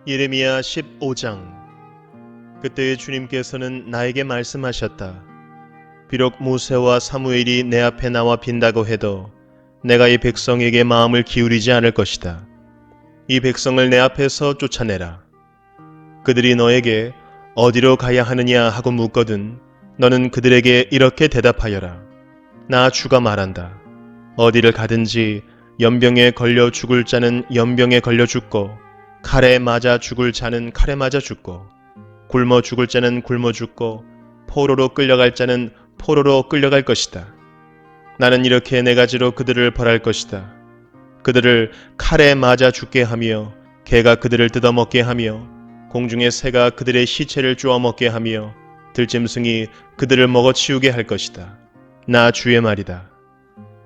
예레미야 15장. 그때 주님께서는 나에게 말씀하셨다. 비록 모세와 사무엘이 내 앞에 나와 빈다고 해도 내가 이 백성에게 마음을 기울이지 않을 것이다. 이 백성을 내 앞에서 쫓아내라. 그들이 너에게 어디로 가야 하느냐 하고 묻거든 너는 그들에게 이렇게 대답하여라. 나 주가 말한다. 어디를 가든지 연병에 걸려 죽을 자는 연병에 걸려 죽고 칼에 맞아 죽을 자는 칼에 맞아 죽고 굶어 죽을 자는 굶어 죽고 포로로 끌려갈 자는 포로로 끌려갈 것이다. 나는 이렇게 네 가지로 그들을 벌할 것이다. 그들을 칼에 맞아 죽게 하며 개가 그들을 뜯어먹게 하며 공중의 새가 그들의 시체를 쪼아먹게 하며 들짐승이 그들을 먹어치우게 할 것이다. 나 주의 말이다.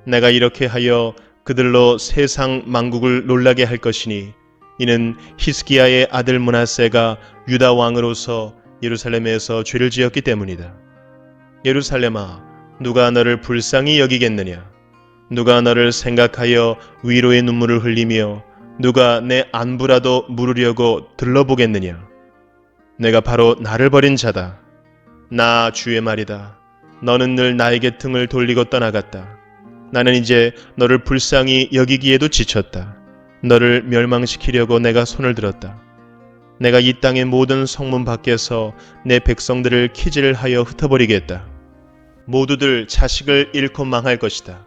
내가 이렇게 하여 그들로 세상 만국을 놀라게 할 것이니 이는 히스기야의 아들 므낫세가 유다 왕으로서 예루살렘에서 죄를 지었기 때문이다. 예루살렘아, 누가 너를 불쌍히 여기겠느냐? 누가 너를 생각하여 위로의 눈물을 흘리며 누가 내 안부라도 물으려고 들러보겠느냐? 내가 바로 나를 버린 자다. 나 주의 말이다. 너는 늘 나에게 등을 돌리고 떠나갔다. 나는 이제 너를 불쌍히 여기기에도 지쳤다. 너를 멸망시키려고 내가 손을 들었다. 내가 이 땅의 모든 성문 밖에서 내 백성들을 키질하여 흩어버리겠다. 모두들 자식을 잃고 망할 것이다.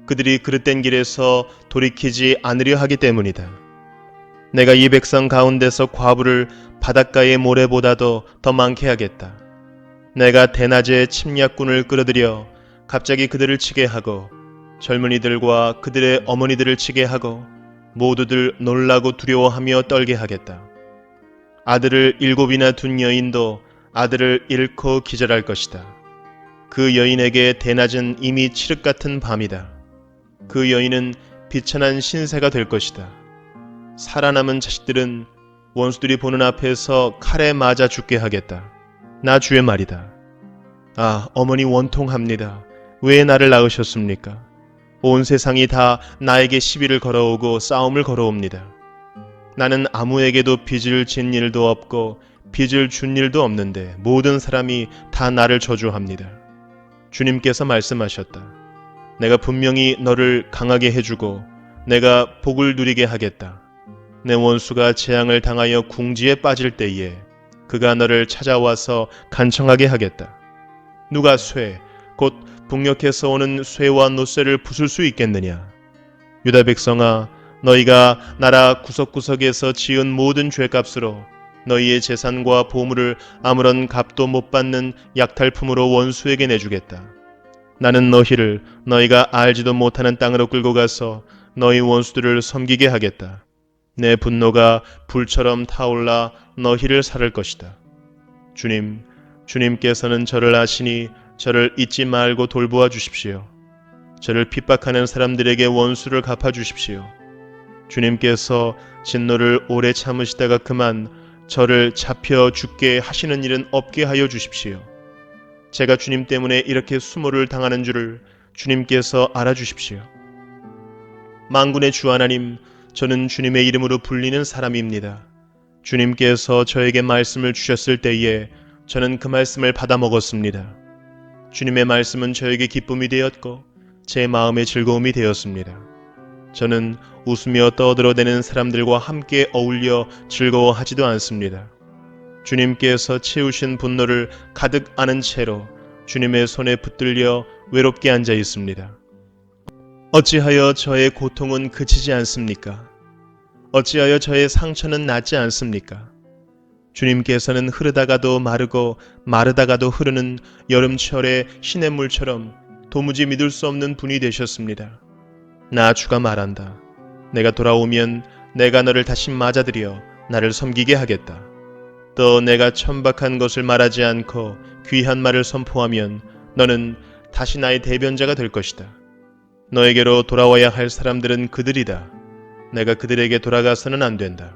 그들이 그릇된 길에서 돌이키지 않으려 하기 때문이다. 내가 이 백성 가운데서 과부를 바닷가의 모래보다도 더 많게 하겠다. 내가 대낮에 침략군을 끌어들여 갑자기 그들을 치게 하고 젊은이들과 그들의 어머니들을 치게 하고 모두들 놀라고 두려워하며 떨게 하겠다. 아들을 7이나 둔 여인도 아들을 잃고 기절할 것이다. 그 여인에게 대낮은 이미 칠흑 같은 밤이다. 그 여인은 비천한 신세가 될 것이다. 살아남은 자식들은 원수들이 보는 앞에서 칼에 맞아 죽게 하겠다. 나 주의 말이다. 아, 어머니 원통합니다. 왜 나를 낳으셨습니까? 온 세상이 다 나에게 시비를 걸어오고 싸움을 걸어옵니다. 나는 아무에게도 빚을 진 일도 없고 빚을 준 일도 없는데 모든 사람이 다 나를 저주합니다. 주님께서 말씀하셨다. 내가 분명히 너를 강하게 해주고 내가 복을 누리게 하겠다. 내 원수가 재앙을 당하여 궁지에 빠질 때에 그가 너를 찾아와서 간청하게 하겠다. 누가 쇠, 곧 북녘에서 오는 쇠와 노쇠를 부술 수 있겠느냐? 유다 백성아, 너희가 나라 구석구석에서 지은 모든 죄값으로 너희의 재산과 보물을 아무런 값도 못 받는 약탈품으로 원수에게 내주겠다. 나는 너희를 너희가 알지도 못하는 땅으로 끌고 가서 너희 원수들을 섬기게 하겠다. 내 분노가 불처럼 타올라 너희를 살을 것이다. 주님께서는 저를 아시니 저를 잊지 말고 돌보아 주십시오. 저를 핍박하는 사람들에게 원수를 갚아 주십시오. 주님께서 진노를 오래 참으시다가 그만 저를 잡혀 죽게 하시는 일은 없게 하여 주십시오. 제가 주님 때문에 이렇게 수모를 당하는 줄을 주님께서 알아주십시오. 만군의 주 하나님, 저는 주님의 이름으로 불리는 사람입니다. 주님께서 저에게 말씀을 주셨을 때에 저는 그 말씀을 받아 먹었습니다. 주님의 말씀은 저에게 기쁨이 되었고 제 마음의 즐거움이 되었습니다. 저는 웃으며 떠들어대는 사람들과 함께 어울려 즐거워하지도 않습니다. 주님께서 채우신 분노를 가득 안은 채로 주님의 손에 붙들려 외롭게 앉아 있습니다. 어찌하여 저의 고통은 그치지 않습니까? 어찌하여 저의 상처는 낫지 않습니까? 주님께서는 흐르다가도 마르고 마르다가도 흐르는 여름철의 시냇물처럼 도무지 믿을 수 없는 분이 되셨습니다. 나 주가 말한다. 내가 돌아오면 내가 너를 다시 맞아들여 나를 섬기게 하겠다. 또 내가 천박한 것을 말하지 않고 귀한 말을 선포하면 너는 다시 나의 대변자가 될 것이다. 너에게로 돌아와야 할 사람들은 그들이다. 내가 그들에게 돌아가서는 안 된다.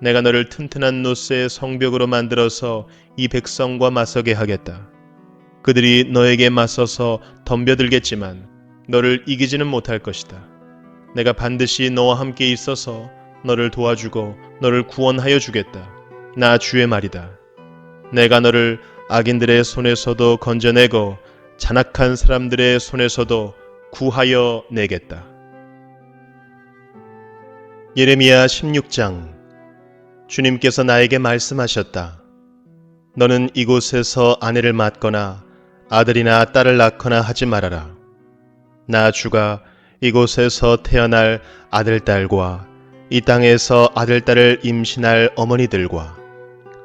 내가 너를 튼튼한 노쇠의 성벽으로 만들어서 이 백성과 맞서게 하겠다. 그들이 너에게 맞서서 덤벼들겠지만 너를 이기지는 못할 것이다. 내가 반드시 너와 함께 있어서 너를 도와주고 너를 구원하여 주겠다. 나 주의 말이다. 내가 너를 악인들의 손에서도 건져내고 잔악한 사람들의 손에서도 구하여 내겠다. 예레미야 16장. 주님께서 나에게 말씀하셨다. 너는 이곳에서 아내를 맡거나 아들이나 딸을 낳거나 하지 말아라. 나 주가 이곳에서 태어날 아들, 딸과 이 땅에서 아들, 딸을 임신할 어머니들과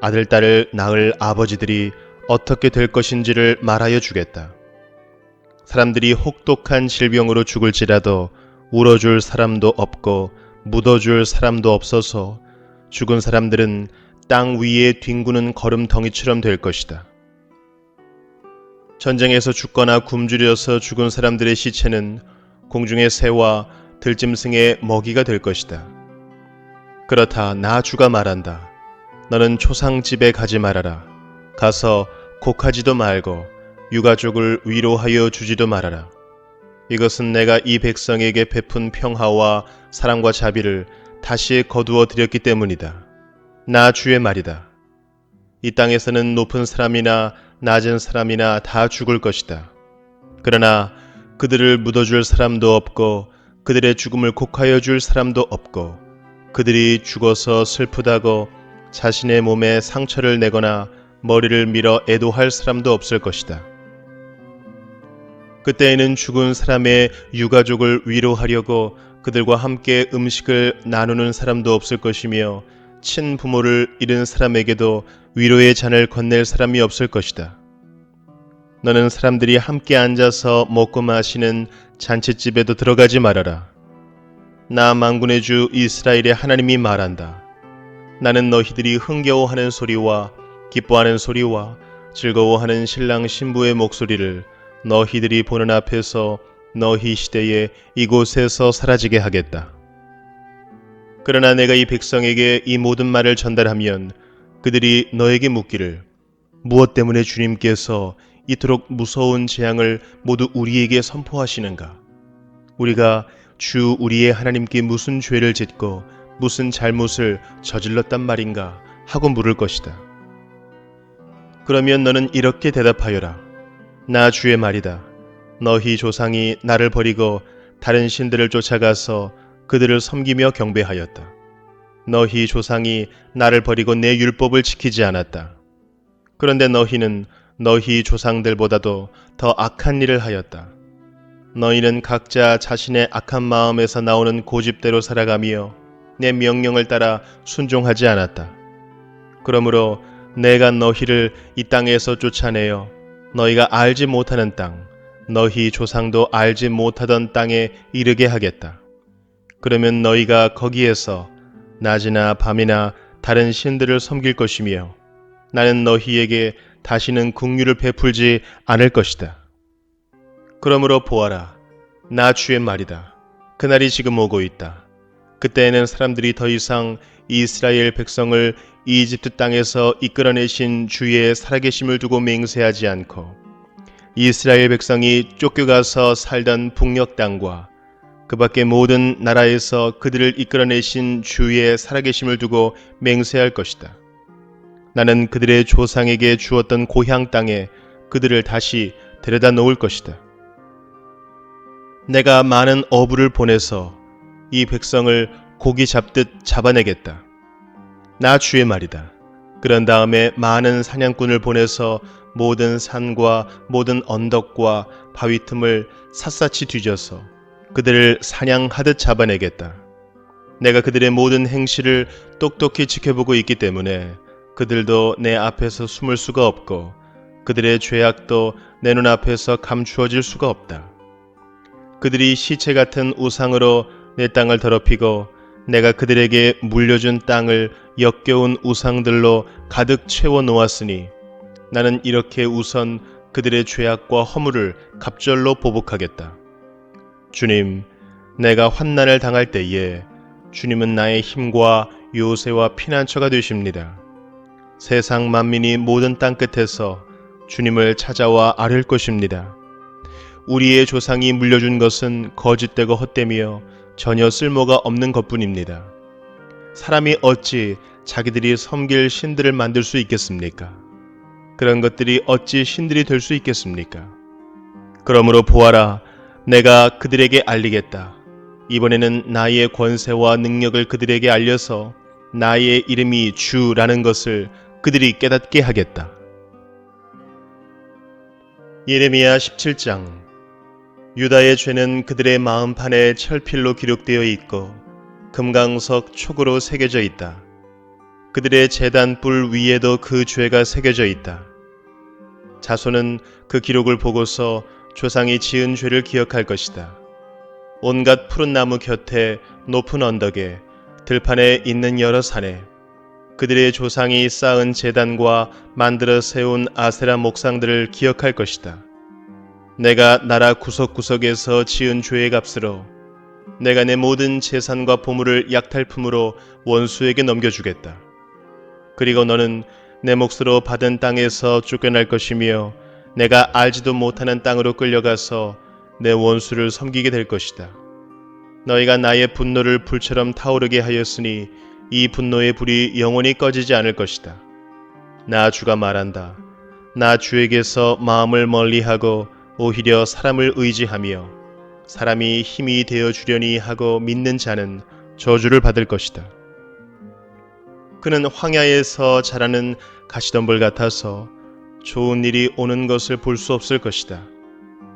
아들, 딸을 낳을 아버지들이 어떻게 될 것인지를 말하여 주겠다. 사람들이 혹독한 질병으로 죽을지라도 울어줄 사람도 없고 묻어줄 사람도 없어서 죽은 사람들은 땅 위에 뒹구는 거름덩이처럼 될 것이다. 전쟁에서 죽거나 굶주려서 죽은 사람들의 시체는 공중의 새와 들짐승의 먹이가 될 것이다. 그렇다. 나 주가 말한다. 너는 초상집에 가지 말아라. 가서 곡하지도 말고 유가족을 위로하여 주지도 말아라. 이것은 내가 이 백성에게 베푼 평화와 사랑과 자비를 다시 거두어 드렸기 때문이다. 나 주의 말이다. 이 땅에서는 높은 사람이나 낮은 사람이나 다 죽을 것이다. 그러나 그들을 묻어줄 사람도 없고 그들의 죽음을 곡하여 줄 사람도 없고 그들이 죽어서 슬프다고 자신의 몸에 상처를 내거나 머리를 밀어 애도할 사람도 없을 것이다. 그때에는 죽은 사람의 유가족을 위로하려고 그들과 함께 음식을 나누는 사람도 없을 것이며 친부모를 잃은 사람에게도 위로의 잔을 건넬 사람이 없을 것이다. 너는 사람들이 함께 앉아서 먹고 마시는 잔칫집에도 들어가지 말아라. 나 만군의 주 이스라엘의 하나님이 말한다. 나는 너희들이 흥겨워하는 소리와 기뻐하는 소리와 즐거워하는 신랑 신부의 목소리를 너희들이 보는 앞에서 너희 시대에 이곳에서 사라지게 하겠다. 그러나 내가 이 백성에게 이 모든 말을 전달하면 그들이 너에게 묻기를 무엇 때문에 주님께서 이토록 무서운 재앙을 모두 우리에게 선포하시는가? 우리가 주 우리의 하나님께 무슨 죄를 짓고 무슨 잘못을 저질렀단 말인가 하고 물을 것이다. 그러면 너는 이렇게 대답하여라. 나 주의 말이다. 너희 조상이 나를 버리고 다른 신들을 쫓아가서 그들을 섬기며 경배하였다. 너희 조상이 나를 버리고 내 율법을 지키지 않았다. 그런데 너희는 너희 조상들보다도 더 악한 일을 하였다. 너희는 각자 자신의 악한 마음에서 나오는 고집대로 살아가며 내 명령을 따라 순종하지 않았다. 그러므로 내가 너희를 이 땅에서 쫓아내어 너희가 알지 못하는 땅, 너희 조상도 알지 못하던 땅에 이르게 하겠다. 그러면 너희가 거기에서 낮이나 밤이나 다른 신들을 섬길 것이며 나는 너희에게 다시는 긍휼을 베풀지 않을 것이다. 그러므로 보아라. 나 주의 말이다. 그날이 지금 오고 있다. 그때에는 사람들이 더 이상 이스라엘 백성을 이집트 땅에서 이끌어내신 주의 살아계심을 두고 맹세하지 않고 이스라엘 백성이 쫓겨가서 살던 북녘 땅과 그 밖의 모든 나라에서 그들을 이끌어내신 주의 살아계심을 두고 맹세할 것이다. 나는 그들의 조상에게 주었던 고향 땅에 그들을 다시 데려다 놓을 것이다. 내가 많은 어부를 보내서 이 백성을 고기 잡듯 잡아내겠다. 나 주의 말이다. 그런 다음에 많은 사냥꾼을 보내서 모든 산과 모든 언덕과 바위 틈을 샅샅이 뒤져서 그들을 사냥하듯 잡아내겠다. 내가 그들의 모든 행실을 똑똑히 지켜보고 있기 때문에 그들도 내 앞에서 숨을 수가 없고 그들의 죄악도 내 눈앞에서 감추어질 수가 없다. 그들이 시체 같은 우상으로 내 땅을 더럽히고 내가 그들에게 물려준 땅을 역겨운 우상들로 가득 채워 놓았으니 나는 이렇게 우선 그들의 죄악과 허물을 갑절로 보복하겠다. 주님, 내가 환난을 당할 때에 주님은 나의 힘과 요새와 피난처가 되십니다. 세상 만민이 모든 땅끝에서 주님을 찾아와 아뢰을 것입니다. 우리의 조상이 물려준 것은 거짓되고 헛되며 전혀 쓸모가 없는 것뿐입니다. 사람이 어찌 자기들이 섬길 신들을 만들 수 있겠습니까? 그런 것들이 어찌 신들이 될 수 있겠습니까? 그러므로 보아라, 내가 그들에게 알리겠다. 이번에는 나의 권세와 능력을 그들에게 알려서 나의 이름이 주라는 것을 그들이 깨닫게 하겠다. 예레미야 17장. 유다의 죄는 그들의 마음판에 철필로 기록되어 있고 금강석 촉으로 새겨져 있다. 그들의 제단 뿔 위에도 그 죄가 새겨져 있다. 자손은 그 기록을 보고서 조상이 지은 죄를 기억할 것이다. 온갖 푸른 나무 곁에 높은 언덕에 들판에 있는 여러 산에 그들의 조상이 쌓은 제단과 만들어 세운 아세라 목상들을 기억할 것이다. 내가 나라 구석구석에서 지은 죄의 값으로 내가 내 모든 재산과 보물을 약탈품으로 원수에게 넘겨주겠다. 그리고 너는 내 몫으로 받은 땅에서 쫓겨날 것이며 내가 알지도 못하는 땅으로 끌려가서 내 원수를 섬기게 될 것이다. 너희가 나의 분노를 불처럼 타오르게 하였으니 이 분노의 불이 영원히 꺼지지 않을 것이다. 나 주가 말한다. 나 주에게서 마음을 멀리하고 오히려 사람을 의지하며 사람이 힘이 되어 주려니 하고 믿는 자는 저주를 받을 것이다. 그는 황야에서 자라는 가시덤불 같아서 좋은 일이 오는 것을 볼 수 없을 것이다.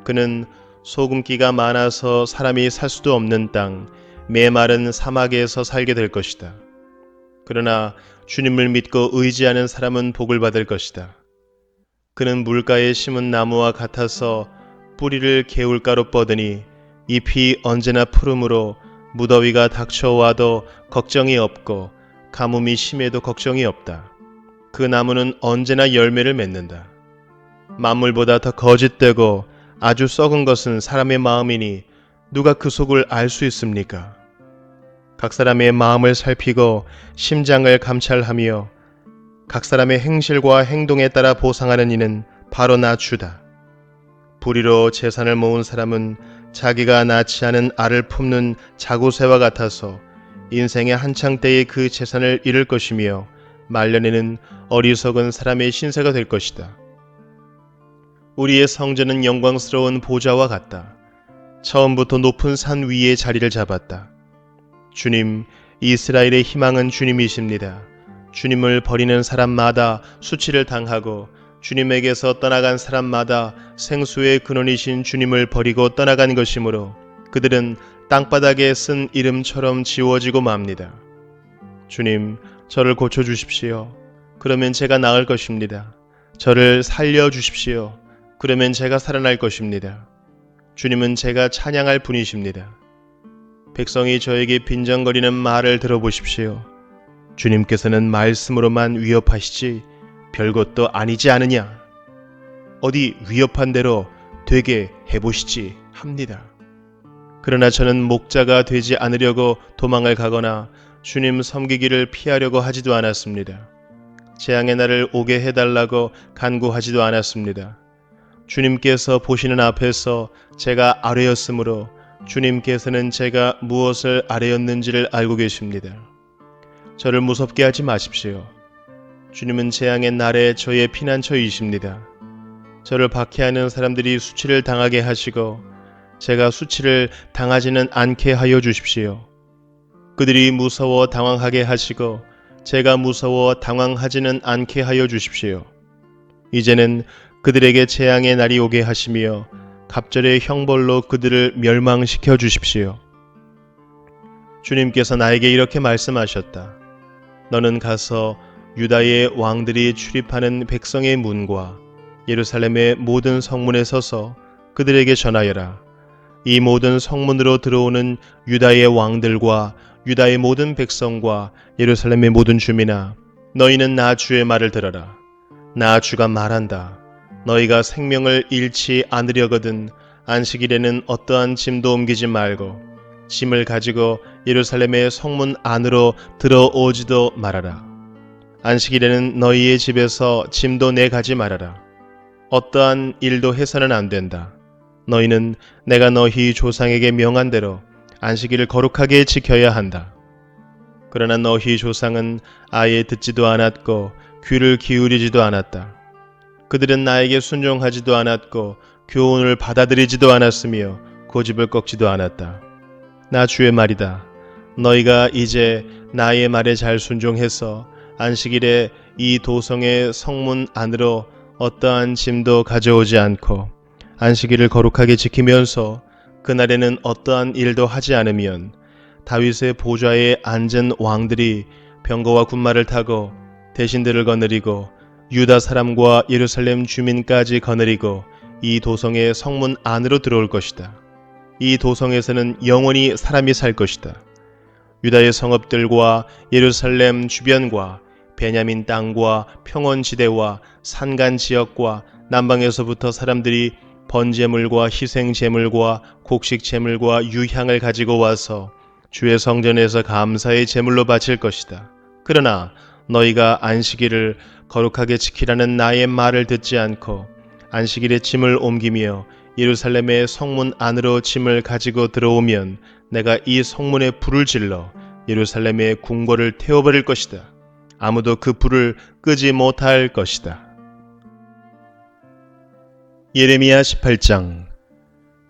그는 소금기가 많아서 사람이 살 수도 없는 땅, 메마른 사막에서 살게 될 것이다. 그러나 주님을 믿고 의지하는 사람은 복을 받을 것이다. 그는 물가에 심은 나무와 같아서 뿌리를 개울가로 뻗으니 잎이 언제나 푸르므로 무더위가 닥쳐와도 걱정이 없고 가뭄이 심해도 걱정이 없다. 그 나무는 언제나 열매를 맺는다. 만물보다 더 거짓되고 아주 썩은 것은 사람의 마음이니 누가 그 속을 알 수 있습니까? 각 사람의 마음을 살피고 심장을 감찰하며 각 사람의 행실과 행동에 따라 보상하는 이는 바로 나 주다. 불의로 재산을 모은 사람은 자기가 낳지 않은 알을 품는 자구새와 같아서 인생의 한창 때에 그 재산을 잃을 것이며 말년에는 어리석은 사람의 신세가 될 것이다. 우리의 성전은 영광스러운 보좌와 같다. 처음부터 높은 산 위에 자리를 잡았다. 주님, 이스라엘의 희망은 주님이십니다. 주님을 버리는 사람마다 수치를 당하고 주님에게서 떠나간 사람마다 생수의 근원이신 주님을 버리고 떠나간 것이므로 그들은 땅바닥에 쓴 이름처럼 지워지고 맙니다. 주님, 저를 고쳐주십시오. 그러면 제가 나을 것입니다. 저를 살려주십시오. 그러면 제가 살아날 것입니다. 주님은 제가 찬양할 분이십니다. 백성이 저에게 빈정거리는 말을 들어보십시오. 주님께서는 말씀으로만 위협하시지 별것도 아니지 않으냐. 어디 위협한 대로 되게 해보시지 합니다. 그러나 저는 목자가 되지 않으려고 도망을 가거나 주님 섬기기를 피하려고 하지도 않았습니다. 재앙의 날을 오게 해달라고 간구하지도 않았습니다. 주님께서 보시는 앞에서 제가 아뢰었으므로 주님께서는 제가 무엇을 아뢰었는지를 알고 계십니다. 저를 무섭게 하지 마십시오. 주님은 재앙의 날에 저의 피난처이십니다. 저를 박해하는 사람들이 수치를 당하게 하시고 제가 수치를 당하지는 않게 하여 주십시오. 그들이 무서워 당황하게 하시고 제가 무서워 당황하지는 않게 하여 주십시오. 이제는 그들에게 재앙의 날이 오게 하시며 갑절의 형벌로 그들을 멸망시켜 주십시오. 주님께서 나에게 이렇게 말씀하셨다. 너는 가서 유다의 왕들이 출입하는 백성의 문과 예루살렘의 모든 성문에 서서 그들에게 전하여라. 이 모든 성문으로 들어오는 유다의 왕들과 유다의 모든 백성과 예루살렘의 모든 주민아, 너희는 나 주의 말을 들어라. 나 주가 말한다. 너희가 생명을 잃지 않으려거든 안식일에는 어떠한 짐도 옮기지 말고 짐을 가지고 예루살렘의 성문 안으로 들어오지도 말아라. 안식일에는 너희의 집에서 짐도 내가지 말아라. 어떠한 일도 해서는 안 된다. 너희는 내가 너희 조상에게 명한 대로 안식일을 거룩하게 지켜야 한다. 그러나 너희 조상은 아예 듣지도 않았고 귀를 기울이지도 않았다. 그들은 나에게 순종하지도 않았고 교훈을 받아들이지도 않았으며 고집을 꺾지도 않았다. 나 주의 말이다. 너희가 이제 나의 말에 잘 순종해서 안식일에 이 도성의 성문 안으로 어떠한 짐도 가져오지 않고 안식일을 거룩하게 지키면서 그날에는 어떠한 일도 하지 않으면 다윗의 보좌에 앉은 왕들이 병거와 군마를 타고 대신들을 거느리고 유다 사람과 예루살렘 주민까지 거느리고 이 도성의 성문 안으로 들어올 것이다. 이 도성에서는 영원히 사람이 살 것이다. 유다의 성읍들과 예루살렘 주변과 베냐민 땅과 평원지대와 산간 지역과 남방에서부터 사람들이 번제물과 희생제물과 곡식제물과 유향을 가지고 와서 주의 성전에서 감사의 제물로 바칠 것이다. 그러나 너희가 안식일을 거룩하게 지키라는 나의 말을 듣지 않고 안식일에 짐을 옮기며 예루살렘의 성문 안으로 짐을 가지고 들어오면 내가 이 성문에 불을 질러 예루살렘의 궁궐을 태워버릴 것이다. 아무도 그 불을 끄지 못할 것이다. 예레미야 18장.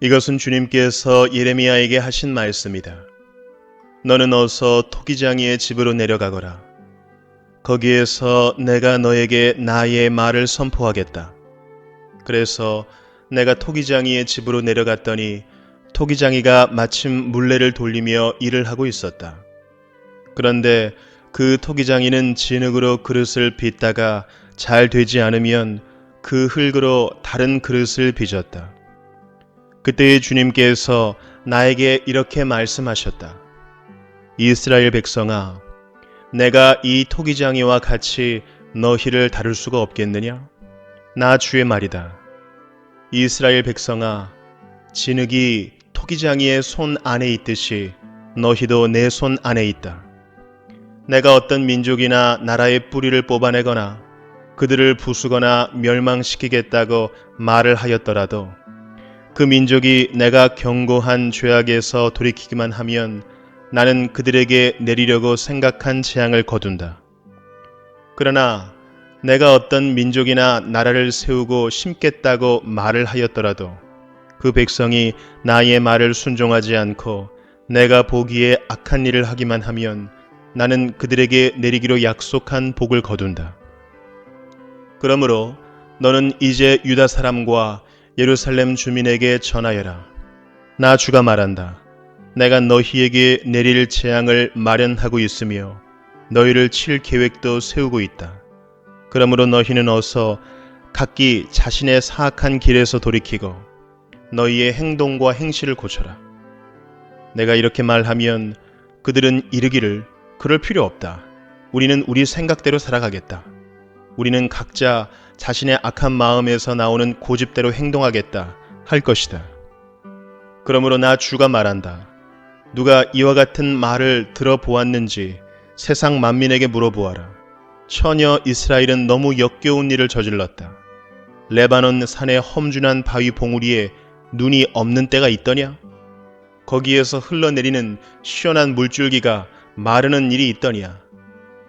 이것은 주님께서 예레미야에게 하신 말씀이다. 너는 어서 토기장이의 집으로 내려가거라. 거기에서 내가 너에게 나의 말을 선포하겠다. 그래서 내가 토기장이의 집으로 내려갔더니 토기장이가 마침 물레를 돌리며 일을 하고 있었다. 그런데 그 토기장이는 진흙으로 그릇을 빚다가 잘 되지 않으면 그 흙으로 다른 그릇을 빚었다. 그때 주님께서 나에게 이렇게 말씀하셨다. 이스라엘 백성아, 내가 이 토기장이와 같이 너희를 다룰 수가 없겠느냐? 나 주의 말이다. 이스라엘 백성아, 진흙이 토기장이의 손 안에 있듯이 너희도 내 손 안에 있다. 내가 어떤 민족이나 나라의 뿌리를 뽑아내거나 그들을 부수거나 멸망시키겠다고 말을 하였더라도 그 민족이 내가 경고한 죄악에서 돌이키기만 하면 나는 그들에게 내리려고 생각한 재앙을 거둔다. 그러나 내가 어떤 민족이나 나라를 세우고 심겠다고 말을 하였더라도 그 백성이 나의 말을 순종하지 않고 내가 보기에 악한 일을 하기만 하면 나는 그들에게 내리기로 약속한 복을 거둔다. 그러므로 너는 이제 유다 사람과 예루살렘 주민에게 전하여라. 나 주가 말한다. 내가 너희에게 내릴 재앙을 마련하고 있으며 너희를 칠 계획도 세우고 있다. 그러므로 너희는 어서 각기 자신의 사악한 길에서 돌이키고 너희의 행동과 행실을 고쳐라. 내가 이렇게 말하면 그들은 이르기를 그럴 필요 없다. 우리는 우리 생각대로 살아가겠다. 우리는 각자 자신의 악한 마음에서 나오는 고집대로 행동하겠다 할 것이다. 그러므로 나 주가 말한다. 누가 이와 같은 말을 들어보았는지 세상 만민에게 물어보아라. 처녀 이스라엘은 너무 역겨운 일을 저질렀다. 레바논 산의 험준한 바위 봉우리에 눈이 없는 때가 있더냐? 거기에서 흘러내리는 시원한 물줄기가 마르는 일이 있더냐?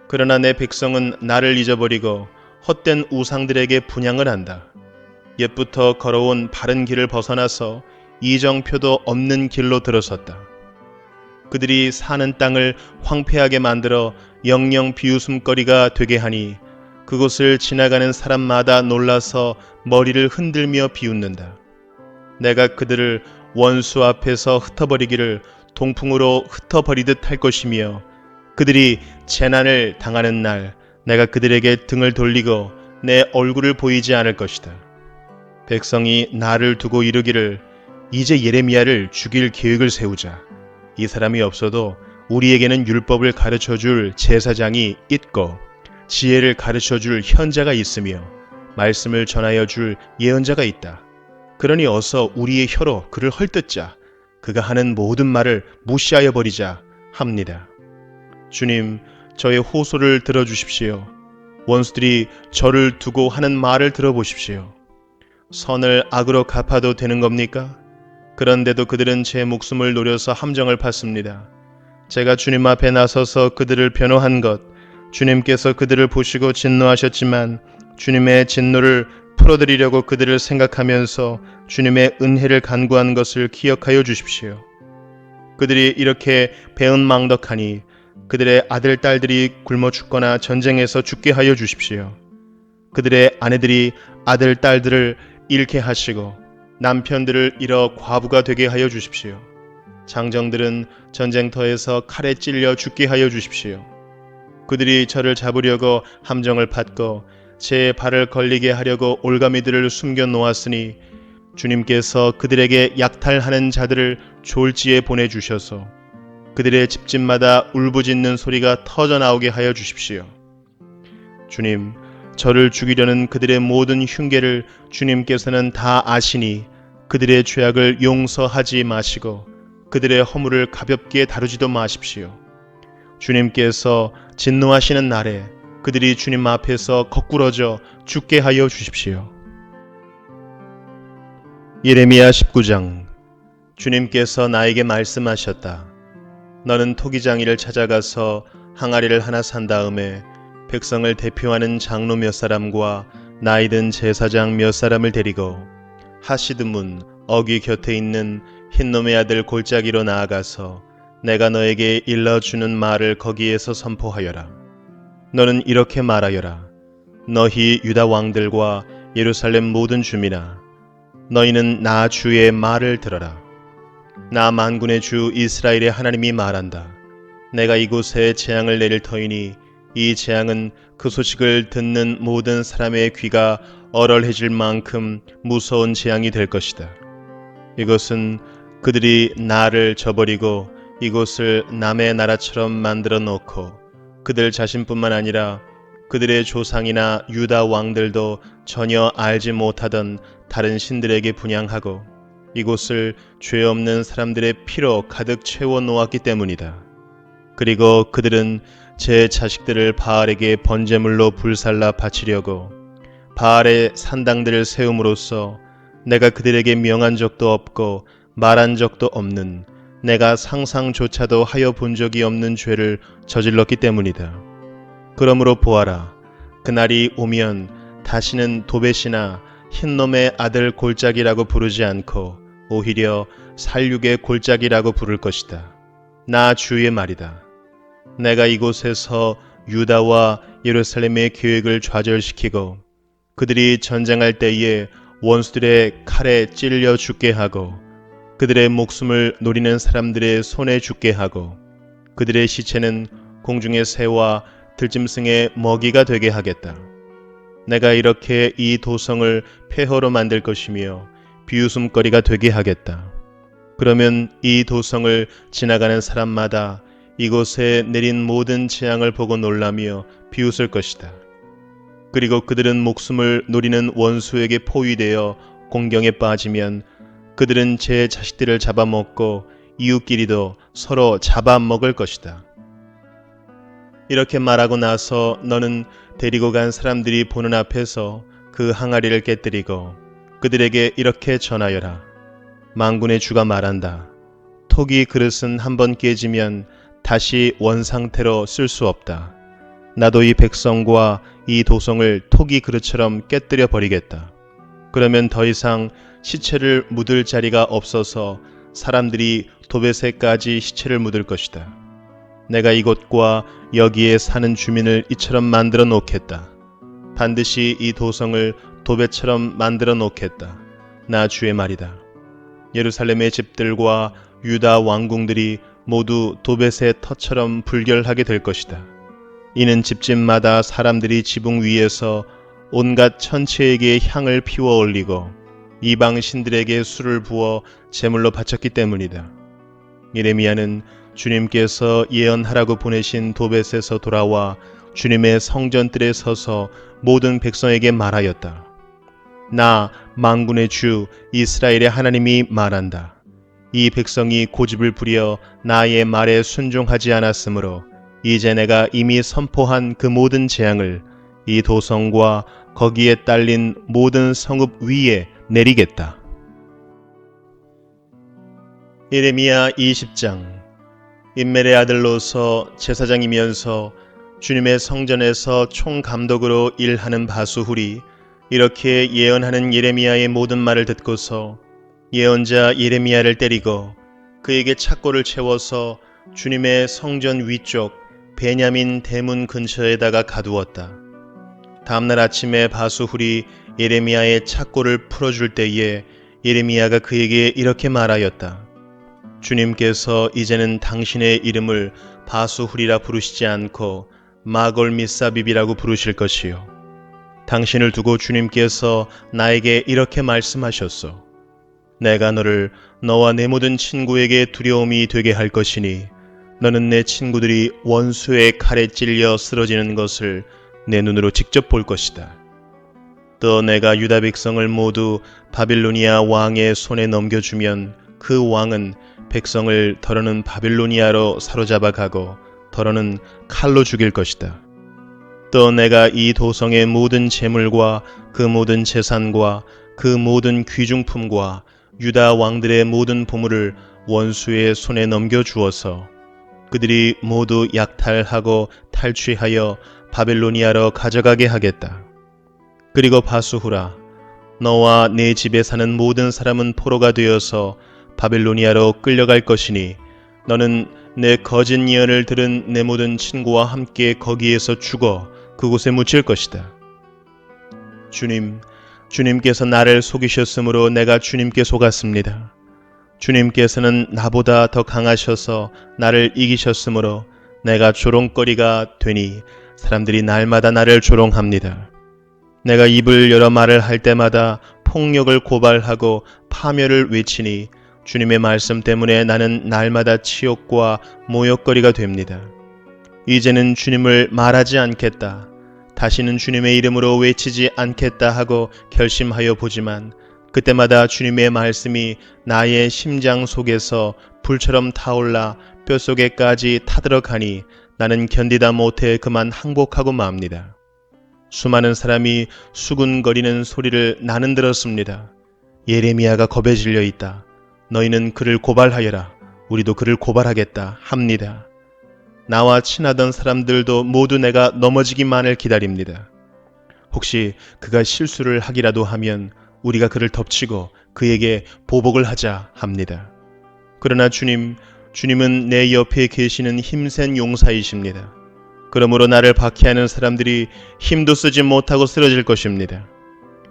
그러나 내 백성은 나를 잊어버리고 헛된 우상들에게 분향을 한다. 옛부터 걸어온 바른 길을 벗어나서 이정표도 없는 길로 들어섰다. 그들이 사는 땅을 황폐하게 만들어 영영 비웃음거리가 되게 하니 그곳을 지나가는 사람마다 놀라서 머리를 흔들며 비웃는다. 내가 그들을 원수 앞에서 흩어버리기를 동풍으로 흩어버리듯 할 것이며 그들이 재난을 당하는 날 내가 그들에게 등을 돌리고 내 얼굴을 보이지 않을 것이다. 백성이 나를 두고 이르기를 이제 예레미야를 죽일 계획을 세우자. 이 사람이 없어도 우리에게는 율법을 가르쳐줄 제사장이 있고 지혜를 가르쳐줄 현자가 있으며 말씀을 전하여 줄 예언자가 있다. 그러니 어서 우리의 혀로 그를 헐뜯자. 그가 하는 모든 말을 무시하여 버리자 합니다. 주님, 저의 호소를 들어주십시오. 원수들이 저를 두고 하는 말을 들어보십시오. 선을 악으로 갚아도 되는 겁니까? 그런데도 그들은 제 목숨을 노려서 함정을 팠습니다. 제가 주님 앞에 나서서 그들을 변호한 것, 주님께서 그들을 보시고 진노하셨지만 주님의 진노를 풀어드리려고 그들을 생각하면서 주님의 은혜를 간구한 것을 기억하여 주십시오. 그들이 이렇게 배은망덕하니 그들의 아들, 딸들이 굶어 죽거나 전쟁에서 죽게 하여 주십시오. 그들의 아내들이 아들, 딸들을 잃게 하시고 남편들을 잃어 과부가 되게 하여 주십시오. 장정들은 전쟁터에서 칼에 찔려 죽게 하여 주십시오. 그들이 저를 잡으려고 함정을 팠고 제 발을 걸리게 하려고 올가미들을 숨겨 놓았으니 주님께서 그들에게 약탈하는 자들을 졸지에 보내주셔서 그들의 집집마다 울부짖는 소리가 터져 나오게 하여 주십시오. 주님, 저를 죽이려는 그들의 모든 흉계를 주님께서는 다 아시니 그들의 죄악을 용서하지 마시고 그들의 허물을 가볍게 다루지도 마십시오. 주님께서 진노하시는 날에 그들이 주님 앞에서 거꾸러져 죽게 하여 주십시오. 예레미야 19장. 주님께서 나에게 말씀하셨다. 너는 토기장이를 찾아가서 항아리를 하나 산 다음에 백성을 대표하는 장로 몇 사람과 나이든 제사장 몇 사람을 데리고 하시드문 어귀 곁에 있는 흰놈의 아들 골짜기로 나아가서 내가 너에게 일러주는 말을 거기에서 선포하여라. 너는 이렇게 말하여라. 너희 유다 왕들과 예루살렘 모든 주민아, 너희는 나 주의 말을 들어라. 나 만군의 주 이스라엘의 하나님이 말한다. 내가 이곳에 재앙을 내릴 터이니 이 재앙은 그 소식을 듣는 모든 사람의 귀가 얼얼해질 만큼 무서운 재앙이 될 것이다. 이것은 그들이 나를 저버리고 이곳을 남의 나라처럼 만들어 놓고 그들 자신뿐만 아니라 그들의 조상이나 유다 왕들도 전혀 알지 못하던 다른 신들에게 분향하고 이곳을 죄 없는 사람들의 피로 가득 채워 놓았기 때문이다. 그리고 그들은 제 자식들을 바알에게 번제물로 불살라 바치려고 바알의 산당들을 세움으로써 내가 그들에게 명한 적도 없고 말한 적도 없는, 내가 상상조차도 하여 본 적이 없는 죄를 저질렀기 때문이다. 그러므로 보아라, 그날이 오면 다시는 도벳이나 흰놈의 아들 골짜기라고 부르지 않고 오히려 살육의 골짜기라고 부를 것이다. 나 주의 말이다. 내가 이곳에서 유다와 예루살렘의 계획을 좌절시키고 그들이 전쟁할 때에 원수들의 칼에 찔려 죽게 하고 그들의 목숨을 노리는 사람들의 손에 죽게 하고 그들의 시체는 공중의 새와 들짐승의 먹이가 되게 하겠다. 내가 이렇게 이 도성을 폐허로 만들 것이며 비웃음거리가 되게 하겠다. 그러면 이 도성을 지나가는 사람마다 이곳에 내린 모든 재앙을 보고 놀라며 비웃을 것이다. 그리고 그들은 목숨을 노리는 원수에게 포위되어 공경에 빠지면 그들은 제 자식들을 잡아먹고 이웃끼리도 서로 잡아먹을 것이다. 이렇게 말하고 나서 너는 데리고 간 사람들이 보는 앞에서 그 항아리를 깨뜨리고 그들에게 이렇게 전하여라. 만군의 주가 말한다. 토기 그릇은 한번 깨지면 다시 원상태로 쓸 수 없다. 나도 이 백성과 이 도성을 토기 그릇처럼 깨뜨려 버리겠다. 그러면 더 이상 시체를 묻을 자리가 없어서 사람들이 도벳에까지 시체를 묻을 것이다. 내가 이곳과 여기에 사는 주민을 이처럼 만들어 놓겠다. 반드시 이 도성을 도벳처럼 만들어 놓겠다. 나 주의 말이다. 예루살렘의 집들과 유다 왕궁들이 모두 도벳의 터처럼 불결하게 될 것이다. 이는 집집마다 사람들이 지붕 위에서 온갖 천체에게 향을 피워 올리고 이방 신들에게 술을 부어 제물로 바쳤기 때문이다. 예레미야는 주님께서 예언하라고 보내신 도벳에서 돌아와 주님의 성전뜰에 서서 모든 백성에게 말하였다. 나 만군의 주 이스라엘의 하나님이 말한다. 이 백성이 고집을 부려 나의 말에 순종하지 않았으므로 이제 내가 이미 선포한 그 모든 재앙을 이 도성과 거기에 딸린 모든 성읍 위에 내리겠다. 예레미야 20장. 임멜의 아들로서 제사장이면서 주님의 성전에서 총감독으로 일하는 바수훌이 이렇게 예언하는 예레미야의 모든 말을 듣고서 예언자 예레미야를 때리고 그에게 착고를 채워서 주님의 성전 위쪽 베냐민 대문 근처에다가 가두었다. 다음날 아침에 바수훌이 예레미야의 착고를 풀어줄 때에 예레미야가 그에게 이렇게 말하였다. 주님께서 이제는 당신의 이름을 바수훌이라 부르시지 않고 마골미사빕이라고 부르실 것이요. 당신을 두고 주님께서 나에게 이렇게 말씀하셨소. 내가 너를 너와 내 모든 친구에게 두려움이 되게 할 것이니 너는 내 친구들이 원수의 칼에 찔려 쓰러지는 것을 내 눈으로 직접 볼 것이다. 또 내가 유다 백성을 모두 바빌로니아 왕의 손에 넘겨주면 그 왕은 백성을 더러는 바빌로니아로 사로잡아 가고 더러는 칼로 죽일 것이다. 또 내가 이 도성의 모든 재물과 그 모든 재산과 그 모든 귀중품과 유다 왕들의 모든 보물을 원수의 손에 넘겨주어서 그들이 모두 약탈하고 탈취하여 바빌로니아로 가져가게 하겠다. 그리고 바수후라, 너와 내 집에 사는 모든 사람은 포로가 되어서 바빌로니아로 끌려갈 것이니 너는 내 거짓 예언을 들은 내 모든 친구와 함께 거기에서 죽어 그곳에 묻힐 것이다. 주님께서 나를 속이셨으므로 내가 주님께 속았습니다. 주님께서는 나보다 더 강하셔서 나를 이기셨으므로 내가 조롱거리가 되니 사람들이 날마다 나를 조롱합니다. 내가 입을 열어 말을 할 때마다 폭력을 고발하고 파멸을 외치니 주님의 말씀 때문에 나는 날마다 치욕과 모욕거리가 됩니다. 이제는 주님을 말하지 않겠다. 다시는 주님의 이름으로 외치지 않겠다 하고 결심하여 보지만 그때마다 주님의 말씀이 나의 심장 속에서 불처럼 타올라 뼛속에까지 타들어가니 나는 견디다 못해 그만 항복하고 맙니다. 수많은 사람이 수군거리는 소리를 나는 들었습니다. 예레미야가 겁에 질려 있다. 너희는 그를 고발하여라. 우리도 그를 고발하겠다 합니다. 나와 친하던 사람들도 모두 내가 넘어지기만을 기다립니다. 혹시 그가 실수를 하기라도 하면 우리가 그를 덮치고 그에게 보복을 하자 합니다. 그러나 주님은 내 옆에 계시는 힘센 용사이십니다. 그러므로 나를 박해하는 사람들이 힘도 쓰지 못하고 쓰러질 것입니다.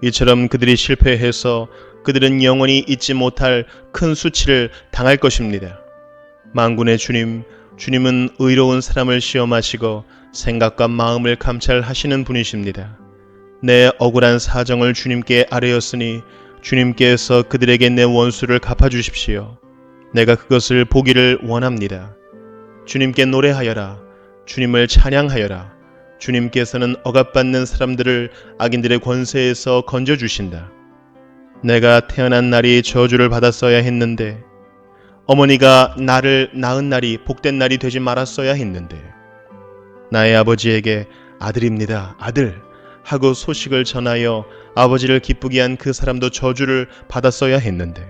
이처럼 그들이 실패해서 그들은 영원히 잊지 못할 큰 수치를 당할 것입니다. 만군의 주님은 의로운 사람을 시험하시고 생각과 마음을 감찰하시는 분이십니다. 내 억울한 사정을 주님께 아뢰었으니 주님께서 그들에게 내 원수를 갚아주십시오. 내가 그것을 보기를 원합니다. 주님께 노래하여라. 주님을 찬양하여라. 주님께서는 억압받는 사람들을 악인들의 권세에서 건져주신다. 내가 태어난 날이 저주를 받았어야 했는데 어머니가 나를 낳은 날이 복된 날이 되지 말았어야 했는데 나의 아버지에게 아들입니다, 아들 하고 소식을 전하여 아버지를 기쁘게 한 그 사람도 저주를 받았어야 했는데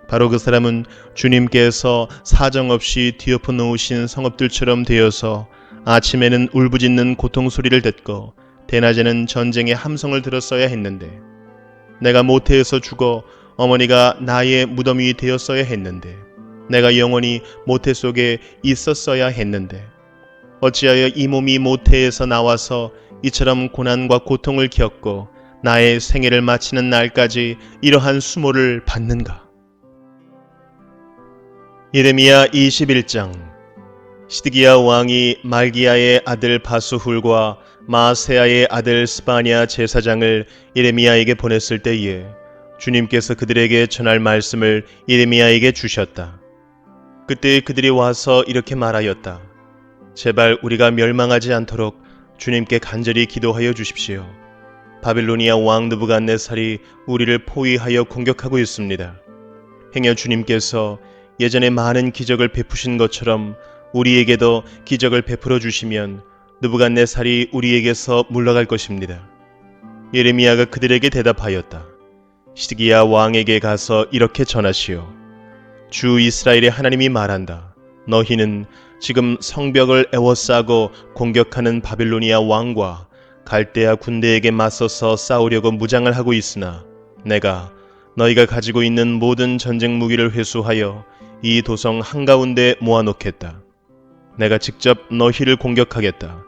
바로 그 사람은 주님께서 사정없이 뒤엎어 놓으신 성읍들처럼 되어서 아침에는 울부짖는 고통 소리를 듣고 대낮에는 전쟁의 함성을 들었어야 했는데 내가 모태에서 죽어 어머니가 나의 무덤이 되었어야 했는데 내가 영원히 모태 속에 있었어야 했는데 어찌하여 이 몸이 모태에서 나와서 이처럼 고난과 고통을 겪고 나의 생애를 마치는 날까지 이러한 수모를 받는가? 예레미야 21장. 시드기야 왕이 말기야의 아들 바수훌과 마아세야의 아들 스바냐 제사장을 예레미야에게 보냈을 때에 주님께서 그들에게 전할 말씀을 예레미야에게 주셨다. 그때 그들이 와서 이렇게 말하였다. 제발 우리가 멸망하지 않도록 주님께 간절히 기도하여 주십시오. 바빌로니아 왕 느부갓네살이 우리를 포위하여 공격하고 있습니다. 행여 주님께서 예전에 많은 기적을 베푸신 것처럼 우리에게도 기적을 베풀어 주시면 느부갓네살이 우리에게서 물러갈 것입니다. 예레미야가 그들에게 대답하였다. 시드기야 왕에게 가서 이렇게 전하시오. 주 이스라엘의 하나님이 말한다. 너희는 지금 성벽을 에워싸고 공격하는 바빌로니아 왕과 갈대아 군대에게 맞서서 싸우려고 무장을 하고 있으나 내가 너희가 가지고 있는 모든 전쟁 무기를 회수하여 이 도성 한가운데 모아놓겠다. 내가 직접 너희를 공격하겠다.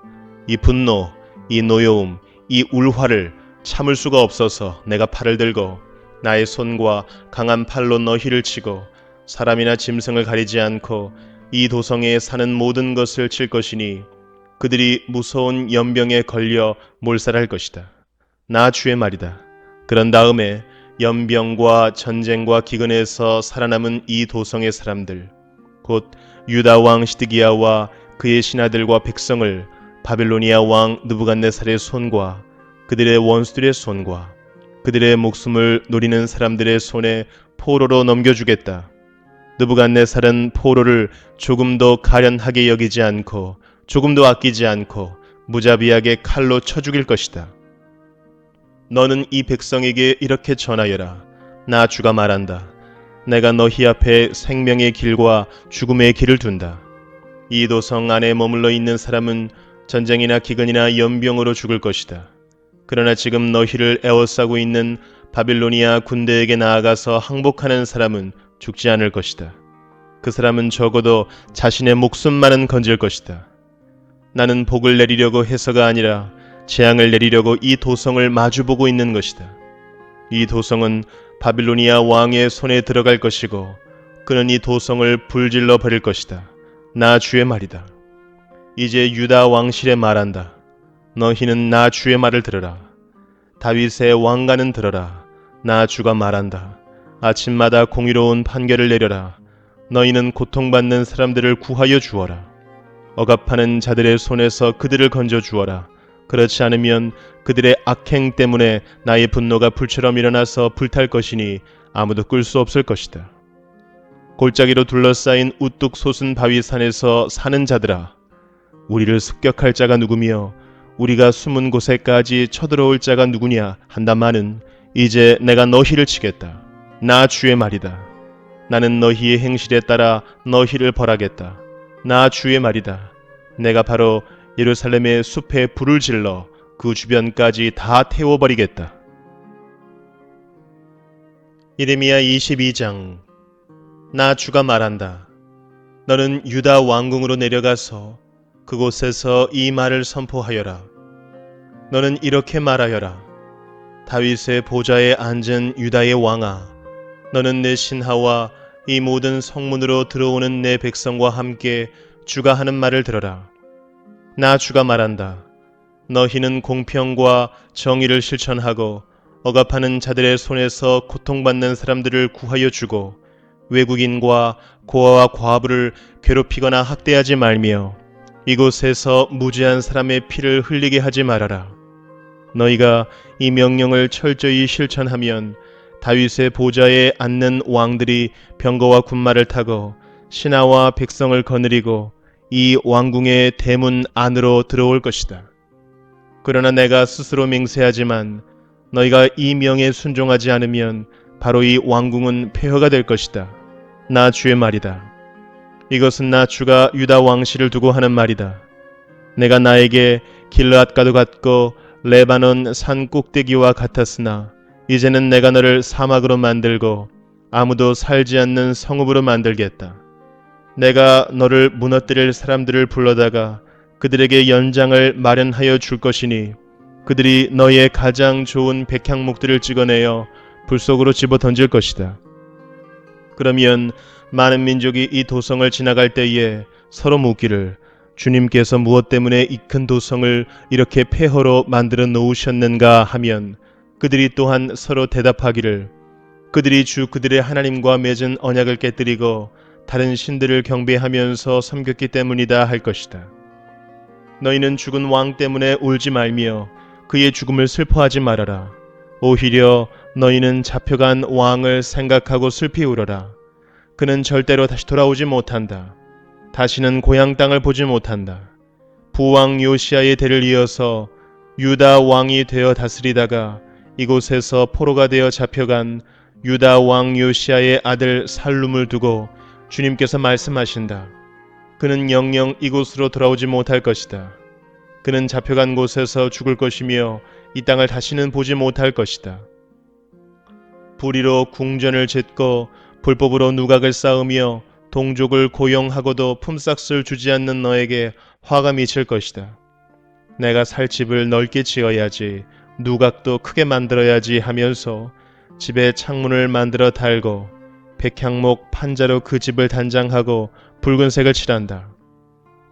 이 분노, 이 노여움, 이 울화를 참을 수가 없어서 내가 팔을 들고 나의 손과 강한 팔로 너희를 치고 사람이나 짐승을 가리지 않고 이 도성에 사는 모든 것을 칠 것이니 그들이 무서운 연병에 걸려 몰살할 것이다. 나 주의 말이다. 그런 다음에 연병과 전쟁과 기근에서 살아남은 이 도성의 사람들, 곧 유다 왕 시드기야와 그의 신하들과 백성을 바빌로니아 왕 느부갓네살의 손과 그들의 원수들의 손과 그들의 목숨을 노리는 사람들의 손에 포로로 넘겨주겠다. 느부갓네살은 포로를 조금도 가련하게 여기지 않고 조금도 아끼지 않고 무자비하게 칼로 쳐 죽일 것이다. 너는 이 백성에게 이렇게 전하여라. 나 주가 말한다. 내가 너희 앞에 생명의 길과 죽음의 길을 둔다. 이 도성 안에 머물러 있는 사람은 전쟁이나 기근이나 연병으로 죽을 것이다. 그러나 지금 너희를 에워싸고 있는 바빌로니아 군대에게 나아가서 항복하는 사람은 죽지 않을 것이다. 그 사람은 적어도 자신의 목숨만은 건질 것이다. 나는 복을 내리려고 해서가 아니라 재앙을 내리려고 이 도성을 마주보고 있는 것이다. 이 도성은 바빌로니아 왕의 손에 들어갈 것이고 그는 이 도성을 불질러 버릴 것이다. 나 주의 말이다. 이제 유다 왕실에 말한다. 너희는 나 주의 말을 들으라. 다윗의 왕가는 들어라. 나 주가 말한다. 아침마다 공의로운 판결을 내려라. 너희는 고통받는 사람들을 구하여 주어라. 억압하는 자들의 손에서 그들을 건져 주어라. 그렇지 않으면 그들의 악행 때문에 나의 분노가 불처럼 일어나서 불탈 것이니 아무도 끌 수 없을 것이다. 골짜기로 둘러싸인 우뚝 솟은 바위산에서 사는 자들아, 우리를 습격할 자가 누구며 우리가 숨은 곳에까지 쳐들어올 자가 누구냐 한다마는 이제 내가 너희를 치겠다. 나 주의 말이다. 나는 너희의 행실에 따라 너희를 벌하겠다. 나 주의 말이다. 내가 바로 예루살렘의 숲에 불을 질러 그 주변까지 다 태워버리겠다. 예레미야 22장. 나 주가 말한다. 너는 유다 왕궁으로 내려가서 그곳에서 이 말을 선포하여라. 너는 이렇게 말하여라. 다윗의 보좌에 앉은 유다의 왕아, 너는 내 신하와 이 모든 성문으로 들어오는 내 백성과 함께 주가 하는 말을 들어라. 나 주가 말한다. 너희는 공평과 정의를 실천하고 억압하는 자들의 손에서 고통받는 사람들을 구하여 주고 외국인과 고아와 과부를 괴롭히거나 학대하지 말며 이곳에서 무죄한 사람의 피를 흘리게 하지 말아라. 너희가 이 명령을 철저히 실천하면 다윗의 보좌에 앉는 왕들이 병거와 군마를 타고 신하와 백성을 거느리고 이 왕궁의 대문 안으로 들어올 것이다. 그러나 내가 스스로 맹세하지만 너희가 이 명에 순종하지 않으면 바로 이 왕궁은 폐허가 될 것이다. 나 주의 말이다. 이것은 나 주가 유다 왕실을 두고 하는 말이다. 내가 나에게 길르앗과도 같고 레바논 산 꼭대기와 같았으나 이제는 내가 너를 사막으로 만들고 아무도 살지 않는 성읍으로 만들겠다. 내가 너를 무너뜨릴 사람들을 불러다가 그들에게 연장을 마련하여 줄 것이니 그들이 너의 가장 좋은 백향목들을 찍어내어 불 속으로 집어 던질 것이다. 그러면 많은 민족이 이 도성을 지나갈 때에 서로 묻기를 주님께서 무엇 때문에 이 큰 도성을 이렇게 폐허로 만들어 놓으셨는가 하면 그들이 또한 서로 대답하기를 그들이 주 그들의 하나님과 맺은 언약을 깨뜨리고 다른 신들을 경배하면서 섬겼기 때문이다 할 것이다. 너희는 죽은 왕 때문에 울지 말며 그의 죽음을 슬퍼하지 말아라. 오히려 너희는 잡혀간 왕을 생각하고 슬피 울어라. 그는 절대로 다시 돌아오지 못한다. 다시는 고향 땅을 보지 못한다. 부왕 요시아의 대를 이어서 유다 왕이 되어 다스리다가 이곳에서 포로가 되어 잡혀간 유다 왕 요시아의 아들 살룸을 두고 주님께서 말씀하신다. 그는 영영 이곳으로 돌아오지 못할 것이다. 그는 잡혀간 곳에서 죽을 것이며 이 땅을 다시는 보지 못할 것이다. 불의로 궁전을 짓고 불법으로 누각을 쌓으며 동족을 고용하고도 품삯을 주지 않는 너에게 화가 미칠 것이다. 내가 살 집을 넓게 지어야지, 누각도 크게 만들어야지 하면서 집에 창문을 만들어 달고 백향목 판자로 그 집을 단장하고 붉은색을 칠한다.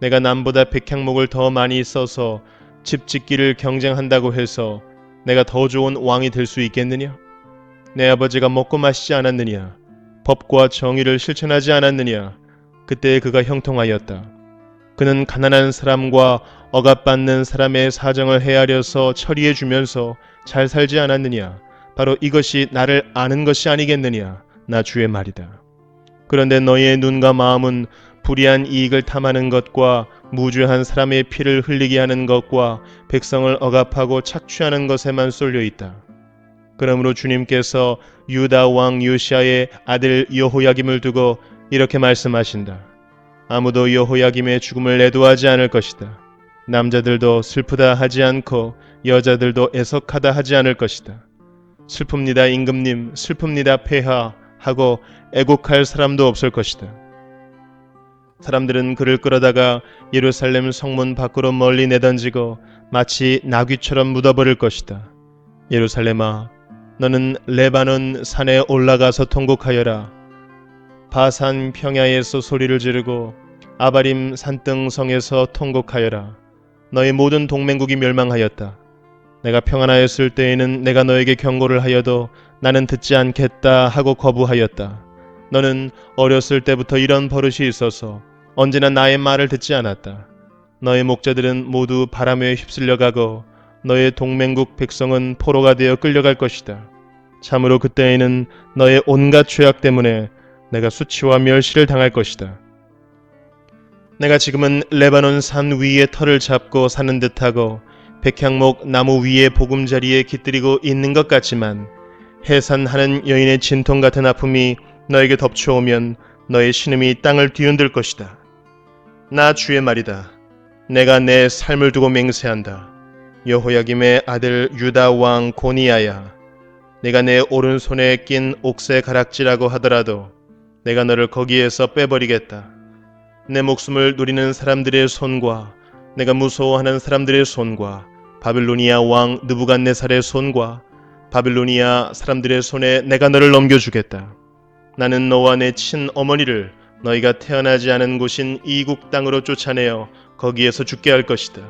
내가 남보다 백향목을 더 많이 써서 집 짓기를 경쟁한다고 해서 내가 더 좋은 왕이 될 수 있겠느냐? 내 아버지가 먹고 마시지 않았느냐? 법과 정의를 실천하지 않았느냐? 그때 그가 형통하였다. 그는 가난한 사람과 억압받는 사람의 사정을 헤아려서 처리해 주면서 잘 살지 않았느냐? 바로 이것이 나를 아는 것이 아니겠느냐? 나 주의 말이다. 그런데 너희의 눈과 마음은 불의한 이익을 탐하는 것과 무죄한 사람의 피를 흘리게 하는 것과 백성을 억압하고 착취하는 것에만 쏠려 있다. 그러므로 주님께서 유다 왕 요시아의 아들 여호야김을 두고 이렇게 말씀하신다. 아무도 여호야김의 죽음을 애도하지 않을 것이다. 남자들도 슬프다 하지 않고 여자들도 애석하다 하지 않을 것이다. 슬픕니다 임금님, 슬픕니다 폐하 하고 애곡할 사람도 없을 것이다. 사람들은 그를 끌어다가 예루살렘 성문 밖으로 멀리 내던지고 마치 나귀처럼 묻어버릴 것이다. 예루살렘아, 너는 레바논 산에 올라가서 통곡하여라. 바산 평야에서 소리를 지르고 아바림 산등성에서 통곡하여라. 너희 모든 동맹국이 멸망하였다. 내가 평안하였을 때에는 내가 너에게 경고를 하여도 나는 듣지 않겠다 하고 거부하였다. 너는 어렸을 때부터 이런 버릇이 있어서 언제나 나의 말을 듣지 않았다. 너의 목자들은 모두 바람에 휩쓸려가고 너의 동맹국 백성은 포로가 되어 끌려갈 것이다. 참으로 그때에는 너의 온갖 죄악 때문에 내가 수치와 멸시를 당할 것이다. 내가 지금은 레바논 산 위에 터를 잡고 사는 듯하고 백향목 나무 위에 보금자리에 깃들이고 있는 것 같지만 해산하는 여인의 진통 같은 아픔이 너에게 덮쳐오면 너의 신음이 땅을 뒤흔들 것이다. 나 주의 말이다. 내가 내 삶을 두고 맹세한다. 여호야김의 아들 유다 왕 고니야야, 내가 내 오른손에 낀 옥새 가락지라고 하더라도 내가 너를 거기에서 빼버리겠다. 내 목숨을 누리는 사람들의 손과 내가 무서워하는 사람들의 손과 바빌로니아 왕 느부갓네살의 손과 바빌로니아 사람들의 손에 내가 너를 넘겨주겠다. 나는 너와 내 친어머니를 너희가 태어나지 않은 곳인 이국 땅으로 쫓아내어 거기에서 죽게 할 것이다.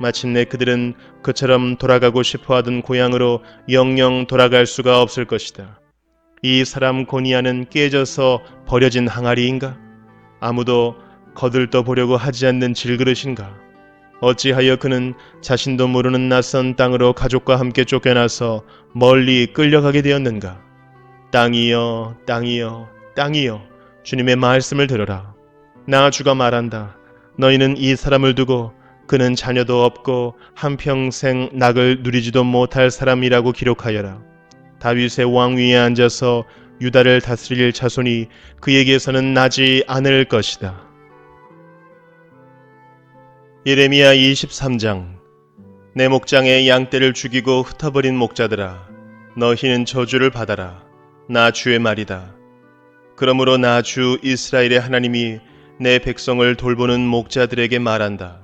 마침내 그들은 그처럼 돌아가고 싶어하던 고향으로 영영 돌아갈 수가 없을 것이다. 이 사람 고니야는 깨져서 버려진 항아리인가? 아무도 거들떠 보려고 하지 않는 질그릇인가? 어찌하여 그는 자신도 모르는 낯선 땅으로 가족과 함께 쫓겨나서 멀리 끌려가게 되었는가? 땅이여, 땅이여, 땅이여, 주님의 말씀을 들어라. 나 주가 말한다. 너희는 이 사람을 두고 그는 자녀도 없고 한평생 낙을 누리지도 못할 사람이라고 기록하여라. 다윗의 왕위에 앉아서 유다를 다스릴 자손이 그에게서는 나지 않을 것이다. 예레미야 23장. 내 목장의 양떼를 죽이고 흩어버린 목자들아, 너희는 저주를 받아라. 나 주의 말이다. 그러므로 나 주 이스라엘의 하나님이 내 백성을 돌보는 목자들에게 말한다.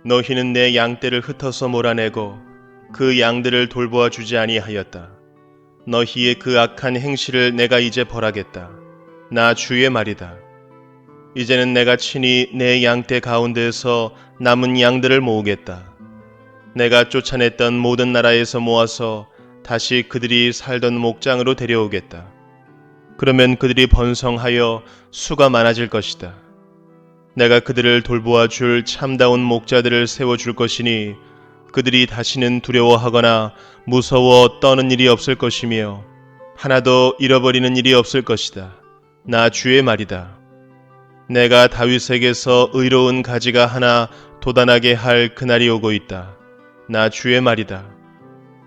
너희는 내 양떼를 흩어서 몰아내고 그 양들을 돌보아 주지 아니하였다. 너희의 그 악한 행실을 내가 이제 벌하겠다. 나 주의 말이다. 이제는 내가 친히 내 양떼 가운데에서 남은 양들을 모으겠다. 내가 쫓아냈던 모든 나라에서 모아서 다시 그들이 살던 목장으로 데려오겠다. 그러면 그들이 번성하여 수가 많아질 것이다. 내가 그들을 돌보아 줄 참다운 목자들을 세워줄 것이니 그들이 다시는 두려워하거나 무서워 떠는 일이 없을 것이며 하나도 잃어버리는 일이 없을 것이다. 나 주의 말이다. 내가 다윗에게서 의로운 가지가 하나 돋아나게 할 그날이 오고 있다. 나 주의 말이다.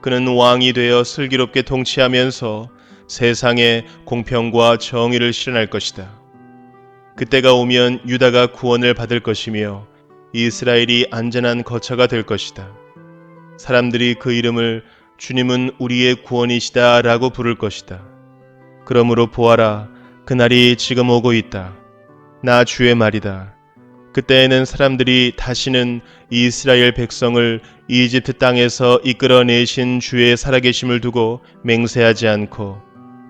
그는 왕이 되어 슬기롭게 통치하면서 세상에 공평과 정의를 실현할 것이다. 그때가 오면 유다가 구원을 받을 것이며 이스라엘이 안전한 거처가 될 것이다. 사람들이 그 이름을 주님은 우리의 구원이시다 라고 부를 것이다. 그러므로 보아라, 그날이 지금 오고 있다. 나 주의 말이다. 그때에는 사람들이 다시는 이스라엘 백성을 이집트 땅에서 이끌어내신 주의 살아계심을 두고 맹세하지 않고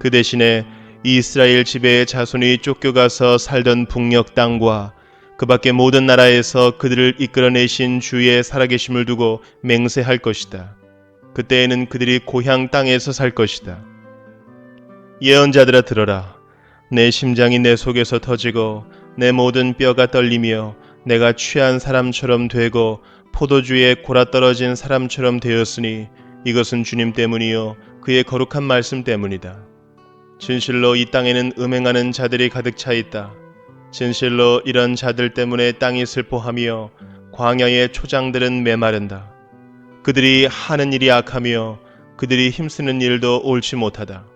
그 대신에 이스라엘 지배의 자손이 쫓겨가서 살던 북녘 땅과 그 밖의 모든 나라에서 그들을 이끌어내신 주의 살아계심을 두고 맹세할 것이다. 그때에는 그들이 고향 땅에서 살 것이다. 예언자들아 들어라. 내 심장이 내 속에서 터지고 내 모든 뼈가 떨리며 내가 취한 사람처럼 되고 포도주에 골아떨어진 사람처럼 되었으니 이것은 주님 때문이요 그의 거룩한 말씀 때문이다. 진실로 이 땅에는 음행하는 자들이 가득 차 있다. 진실로 이런 자들 때문에 땅이 슬퍼하며 광야의 초장들은 메마른다. 그들이 하는 일이 악하며 그들이 힘쓰는 일도 옳지 못하다.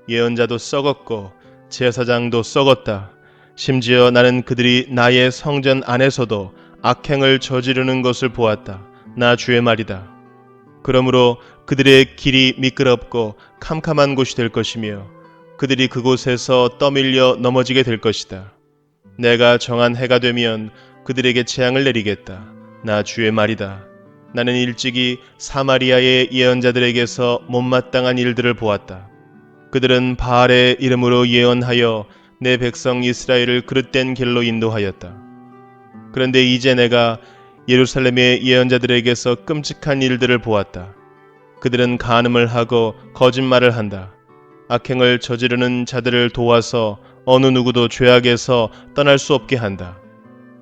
예언자도 썩었고 제사장도 썩었다. 심지어 나는 그들이 나의 성전 안에서도 악행을 저지르는 것을 보았다. 나 주의 말이다. 그러므로 그들의 길이 미끄럽고 캄캄한 곳이 될 것이며 그들이 그곳에서 떠밀려 넘어지게 될 것이다. 내가 정한 해가 되면 그들에게 재앙을 내리겠다. 나 주의 말이다. 나는 일찍이 사마리아의 예언자들에게서 못마땅한 일들을 보았다. 그들은 바알의 이름으로 예언하여 내 백성 이스라엘을 그릇된 길로 인도하였다. 그런데 이제 내가 예루살렘의 예언자들에게서 끔찍한 일들을 보았다. 그들은 간음을 하고 거짓말을 한다. 악행을 저지르는 자들을 도와서 어느 누구도 죄악에서 떠날 수 없게 한다.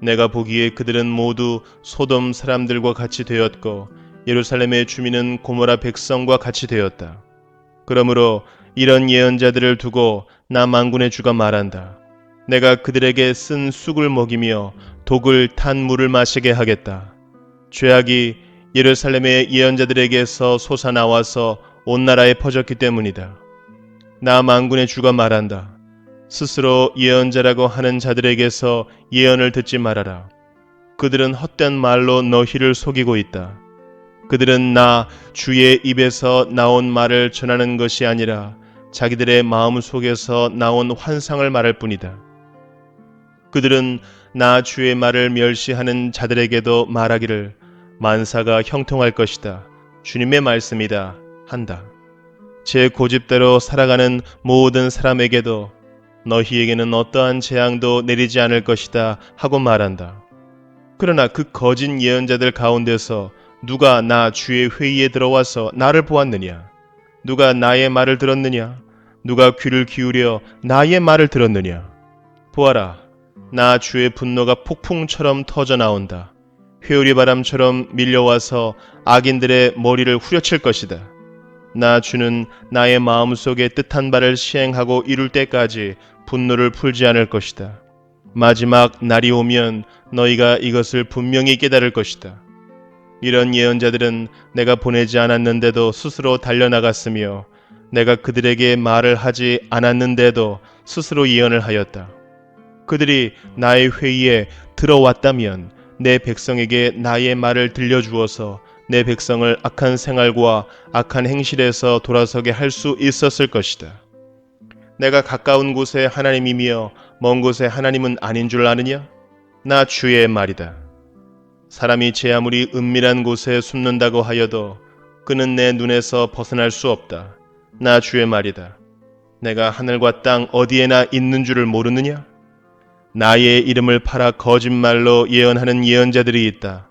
내가 보기에 그들은 모두 소돔 사람들과 같이 되었고 예루살렘의 주민은 고모라 백성과 같이 되었다. 그러므로 이런 예언자들을 두고 나 만군의 주가 말한다. 내가 그들에게 쓴 쑥을 먹이며 독을 탄 물을 마시게 하겠다. 죄악이 예루살렘의 예언자들에게서 솟아나와서 온 나라에 퍼졌기 때문이다. 나 만군의 주가 말한다. 스스로 예언자라고 하는 자들에게서 예언을 듣지 말아라. 그들은 헛된 말로 너희를 속이고 있다. 그들은 나 주의 입에서 나온 말을 전하는 것이 아니라 자기들의 마음 속에서 나온 환상을 말할 뿐이다. 그들은 나 주의 말을 멸시하는 자들에게도 말하기를 만사가 형통할 것이다. 주님의 말씀이다. 한다. 제 고집대로 살아가는 모든 사람에게도 너희에게는 어떠한 재앙도 내리지 않을 것이다 하고 말한다. 그러나 그 거짓 예언자들 가운데서 누가 나 주의 회의에 들어와서 나를 보았느냐? 누가 나의 말을 들었느냐? 누가 귀를 기울여 나의 말을 들었느냐? 보아라, 나 주의 분노가 폭풍처럼 터져 나온다. 회오리 바람처럼 밀려와서 악인들의 머리를 후려칠 것이다. 나 주는 나의 마음속에 뜻한 바를 시행하고 이룰 때까지 분노를 풀지 않을 것이다. 마지막 날이 오면 너희가 이것을 분명히 깨달을 것이다. 이런 예언자들은 내가 보내지 않았는데도 스스로 달려나갔으며 내가 그들에게 말을 하지 않았는데도 스스로 예언을 하였다. 그들이 나의 회의에 들어왔다면 내 백성에게 나의 말을 들려주어서 내 백성을 악한 생활과 악한 행실에서 돌아서게 할 수 있었을 것이다. 내가 가까운 곳에 하나님이며 먼 곳에 하나님은 아닌 줄 아느냐? 나 주의 말이다. 사람이 제 아무리 은밀한 곳에 숨는다고 하여도 그는 내 눈에서 벗어날 수 없다. 나 주의 말이다. 내가 하늘과 땅 어디에나 있는 줄을 모르느냐? 나의 이름을 팔아 거짓말로 예언하는 예언자들이 있다.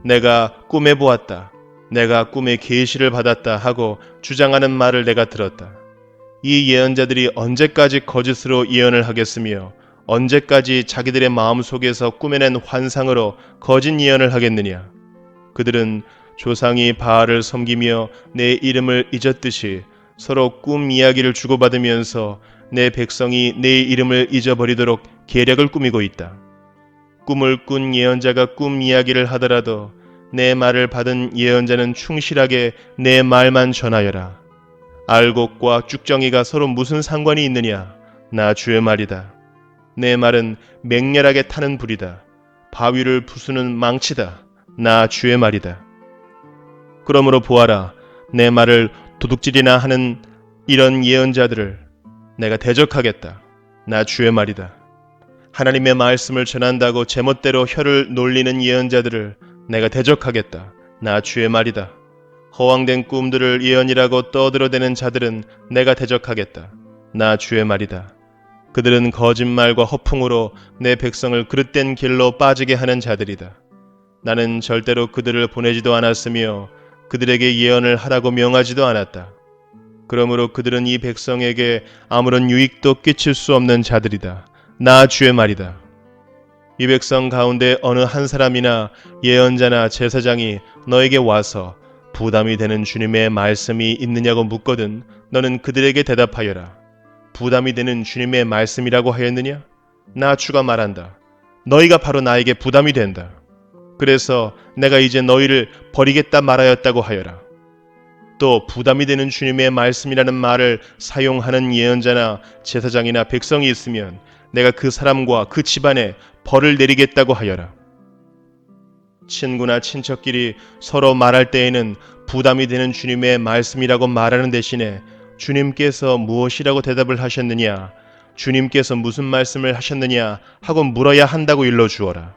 내가 꿈에 보았다. 내가 꿈에 계시를 받았다 하고 주장하는 말을 내가 들었다. 이 예언자들이 언제까지 거짓으로 예언을 하겠으며 언제까지 자기들의 마음속에서 꾸며낸 환상으로 거짓 예언을 하겠느냐? 그들은 조상이 바알을 섬기며 내 이름을 잊었듯이 서로 꿈 이야기를 주고받으면서 내 백성이 내 이름을 잊어버리도록 계략을 꾸미고 있다. 꿈을 꾼 예언자가 꿈 이야기를 하더라도 내 말을 받은 예언자는 충실하게 내 말만 전하여라. 알곡과 쭉정이가 서로 무슨 상관이 있느냐? 나 주의 말이다. 내 말은 맹렬하게 타는 불이다. 바위를 부수는 망치다. 나 주의 말이다. 그러므로 보아라, 내 말을 도둑질이나 하는 이런 예언자들을 내가 대적하겠다. 나 주의 말이다. 하나님의 말씀을 전한다고 제멋대로 혀를 놀리는 예언자들을 내가 대적하겠다. 나 주의 말이다. 허황된 꿈들을 예언이라고 떠들어대는 자들은 내가 대적하겠다. 나 주의 말이다. 그들은 거짓말과 허풍으로 내 백성을 그릇된 길로 빠지게 하는 자들이다. 나는 절대로 그들을 보내지도 않았으며 그들에게 예언을 하라고 명하지도 않았다. 그러므로 그들은 이 백성에게 아무런 유익도 끼칠 수 없는 자들이다. 나 주의 말이다. 이 백성 가운데 어느 한 사람이나 예언자나 제사장이 너에게 와서 부담이 되는 주님의 말씀이 있느냐고 묻거든 너는 그들에게 대답하여라. 부담이 되는 주님의 말씀이라고 하였느냐? 나 주가 말한다. 너희가 바로 나에게 부담이 된다. 그래서 내가 이제 너희를 버리겠다 말하였다고 하여라. 또 부담이 되는 주님의 말씀이라는 말을 사용하는 예언자나 제사장이나 백성이 있으면 내가 그 사람과 그 집안에 벌을 내리겠다고 하여라. 친구나 친척끼리 서로 말할 때에는 부담이 되는 주님의 말씀이라고 말하는 대신에 주님께서 무엇이라고 대답을 하셨느냐, 주님께서 무슨 말씀을 하셨느냐 하고 물어야 한다고 일러주어라.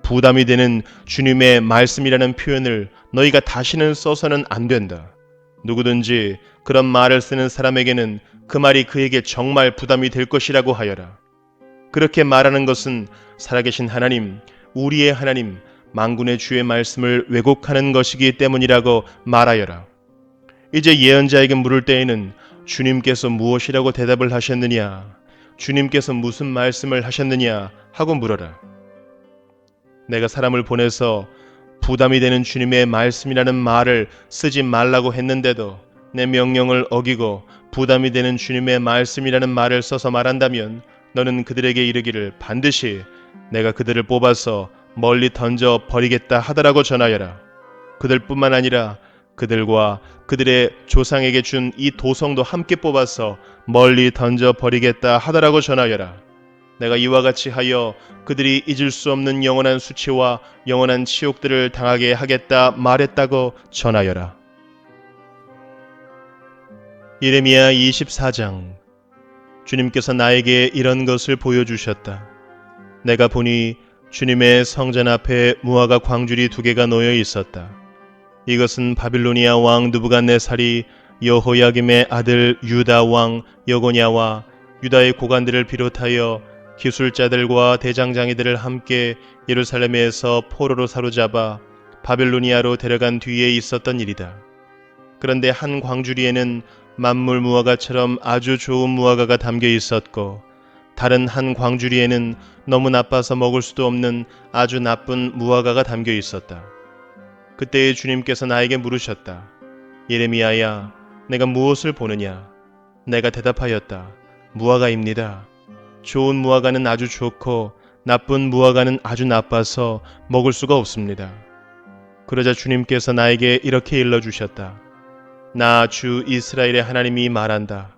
부담이 되는 주님의 말씀이라는 표현을 너희가 다시는 써서는 안 된다. 누구든지 그런 말을 쓰는 사람에게는 그 말이 그에게 정말 부담이 될 것이라고 하여라. 그렇게 말하는 것은 살아계신 하나님, 우리의 하나님, 만군의 주의 말씀을 왜곡하는 것이기 때문이라고 말하여라. 이제 예언자에게 물을 때에는 주님께서 무엇이라고 대답을 하셨느냐, 주님께서 무슨 말씀을 하셨느냐 하고 물어라. 내가 사람을 보내서 부담이 되는 주님의 말씀이라는 말을 쓰지 말라고 했는데도 내 명령을 어기고 부담이 되는 주님의 말씀이라는 말을 써서 말한다면 너는 그들에게 이르기를 반드시 내가 그들을 뽑아서 멀리 던져 버리겠다 하더라고 전하여라. 그들뿐만 아니라 그들과 그들의 조상에게 준 이 도성도 함께 뽑아서 멀리 던져 버리겠다 하더라고 전하여라. 내가 이와 같이 하여 그들이 잊을 수 없는 영원한 수치와 영원한 치욕들을 당하게 하겠다 말했다고 전하여라. 예레미야 24장. 주님께서 나에게 이런 것을 보여주셨다. 내가 보니 주님의 성전 앞에 무화과 광주리 2개가 놓여 있었다. 이것은 바빌로니아 왕 느부갓네살이 여호야김의 아들 유다 왕 여고냐와 유다의 고관들을 비롯하여 기술자들과 대장장이들을 함께 예루살렘에서 포로로 사로잡아 바빌로니아로 데려간 뒤에 있었던 일이다. 그런데 한 광주리에는 만물 무화과처럼 아주 좋은 무화과가 담겨 있었고 다른 한 광주리에는 너무 나빠서 먹을 수도 없는 아주 나쁜 무화과가 담겨 있었다. 그때 주님께서 나에게 물으셨다. 예레미야야, 내가 무엇을 보느냐? 내가 대답하였다. 무화과입니다. 좋은 무화과는 아주 좋고 나쁜 무화과는 아주 나빠서 먹을 수가 없습니다. 그러자 주님께서 나에게 이렇게 일러주셨다. 나 주 이스라엘의 하나님이 말한다.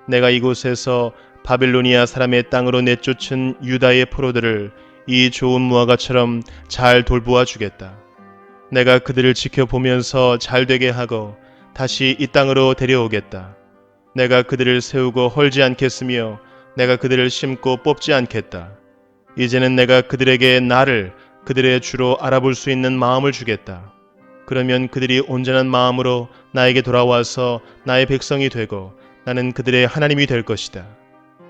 내가 이곳에서 바빌로니아 사람의 땅으로 내쫓은 유다의 포로들을 이 좋은 무화과처럼 잘 돌보아 주겠다. 내가 그들을 지켜보면서 잘되게 하고 다시 이 땅으로 데려오겠다. 내가 그들을 세우고 헐지 않겠으며 내가 그들을 심고 뽑지 않겠다. 이제는 내가 그들에게 나를 그들의 주로 알아볼 수 있는 마음을 주겠다. 그러면 그들이 온전한 마음으로 나에게 돌아와서 나의 백성이 되고 나는 그들의 하나님이 될 것이다.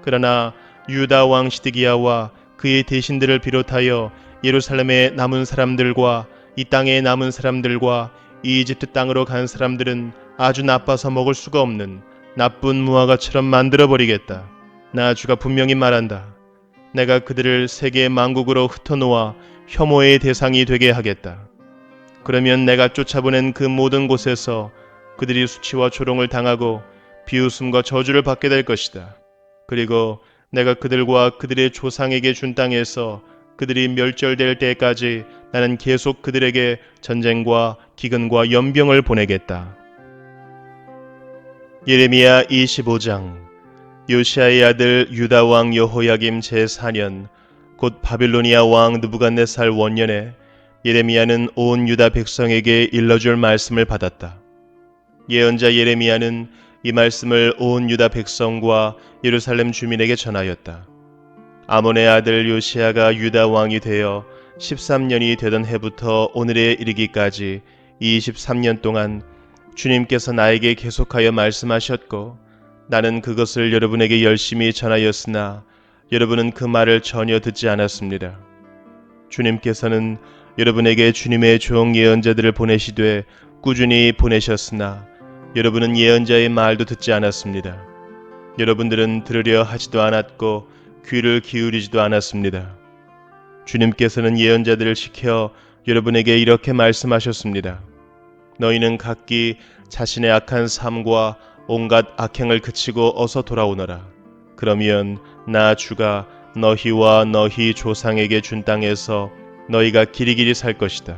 그러나 유다 왕 시드기야와 그의 대신들을 비롯하여 예루살렘에 남은 사람들과 이 땅에 남은 사람들과 이집트 땅으로 간 사람들은 아주 나빠서 먹을 수가 없는 나쁜 무화과처럼 만들어버리겠다. 나 주가 분명히 말한다. 내가 그들을 세계 만국으로 흩어놓아 혐오의 대상이 되게 하겠다. 그러면 내가 쫓아보낸 그 모든 곳에서 그들이 수치와 조롱을 당하고 비웃음과 저주를 받게 될 것이다. 그리고 내가 그들과 그들의 조상에게 준 땅에서 그들이 멸절될 때까지 나는 계속 그들에게 전쟁과 기근과 연병을 보내겠다. 예레미야 25장. 요시아의 아들 유다 왕 여호야김 제4년 곧 바빌로니아 왕 느부갓네살 원년에 예레미야는 온 유다 백성에게 일러줄 말씀을 받았다. 예언자 예레미야는 이 말씀을 온 유다 백성과 예루살렘 주민에게 전하였다. 아몬의 아들 요시아가 유다 왕이 되어 13년이 되던 해부터 오늘에 이르기까지 23년 동안 주님께서 나에게 계속하여 말씀하셨고 나는 그것을 여러분에게 열심히 전하였으나 여러분은 그 말을 전혀 듣지 않았습니다. 주님께서는 여러분에게 주님의 종 예언자들을 보내시되 꾸준히 보내셨으나 여러분은 예언자의 말도 듣지 않았습니다. 여러분들은 들으려 하지도 않았고 귀를 기울이지도 않았습니다. 주님께서는 예언자들을 시켜 여러분에게 이렇게 말씀하셨습니다. 너희는 각기 자신의 악한 삶과 온갖 악행을 그치고 어서 돌아오너라. 그러면 나 주가 너희와 너희 조상에게 준 땅에서 너희가 길이길이 살 것이다.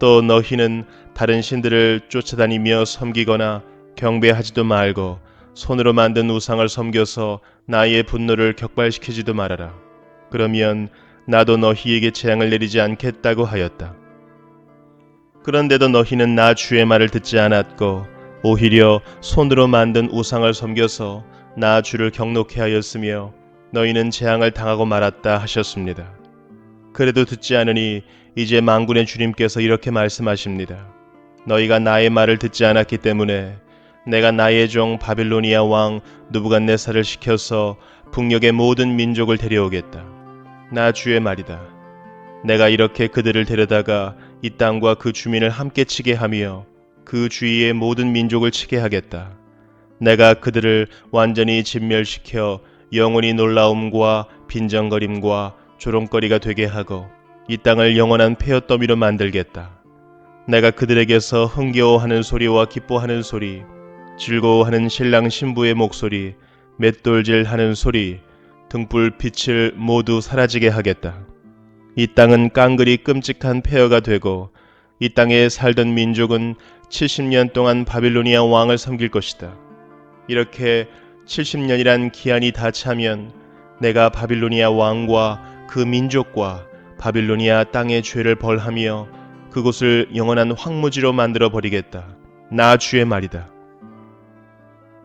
또 너희는 다른 신들을 쫓아다니며 섬기거나 경배하지도 말고 손으로 만든 우상을 섬겨서 나의 분노를 격발시키지도 말아라. 그러면 나도 너희에게 재앙을 내리지 않겠다고 하였다. 그런데도 너희는 나 주의 말을 듣지 않았고 오히려 손으로 만든 우상을 섬겨서 나 주를 경노케 하였으며 너희는 재앙을 당하고 말았다 하셨습니다. 그래도 듣지 않으니 이제 만군의 주님께서 이렇게 말씀하십니다. 너희가 나의 말을 듣지 않았기 때문에 내가 나의 종 바빌로니아 왕 느부갓네살을 시켜서 북녘의 모든 민족을 데려오겠다. 나 주의 말이다. 내가 이렇게 그들을 데려다가 이 땅과 그 주민을 함께 치게 하며 그 주위의 모든 민족을 치게 하겠다. 내가 그들을 완전히 진멸시켜 영원히 놀라움과 빈정거림과 조롱거리가 되게 하고 이 땅을 영원한 폐허더미로 만들겠다. 내가 그들에게서 흥겨워하는 소리와 기뻐하는 소리, 즐거워하는 신랑 신부의 목소리, 맷돌질하는 소리, 등불 빛을 모두 사라지게 하겠다. 이 땅은 깡그리 끔찍한 폐허가 되고 이 땅에 살던 민족은 70년 동안 바빌로니아 왕을 섬길 것이다. 이렇게 70년이란 기한이 다 차면 내가 바빌로니아 왕과 그 민족과 바빌로니아 땅의 죄를 벌하며 그곳을 영원한 황무지로 만들어 버리겠다. 나 주의 말이다.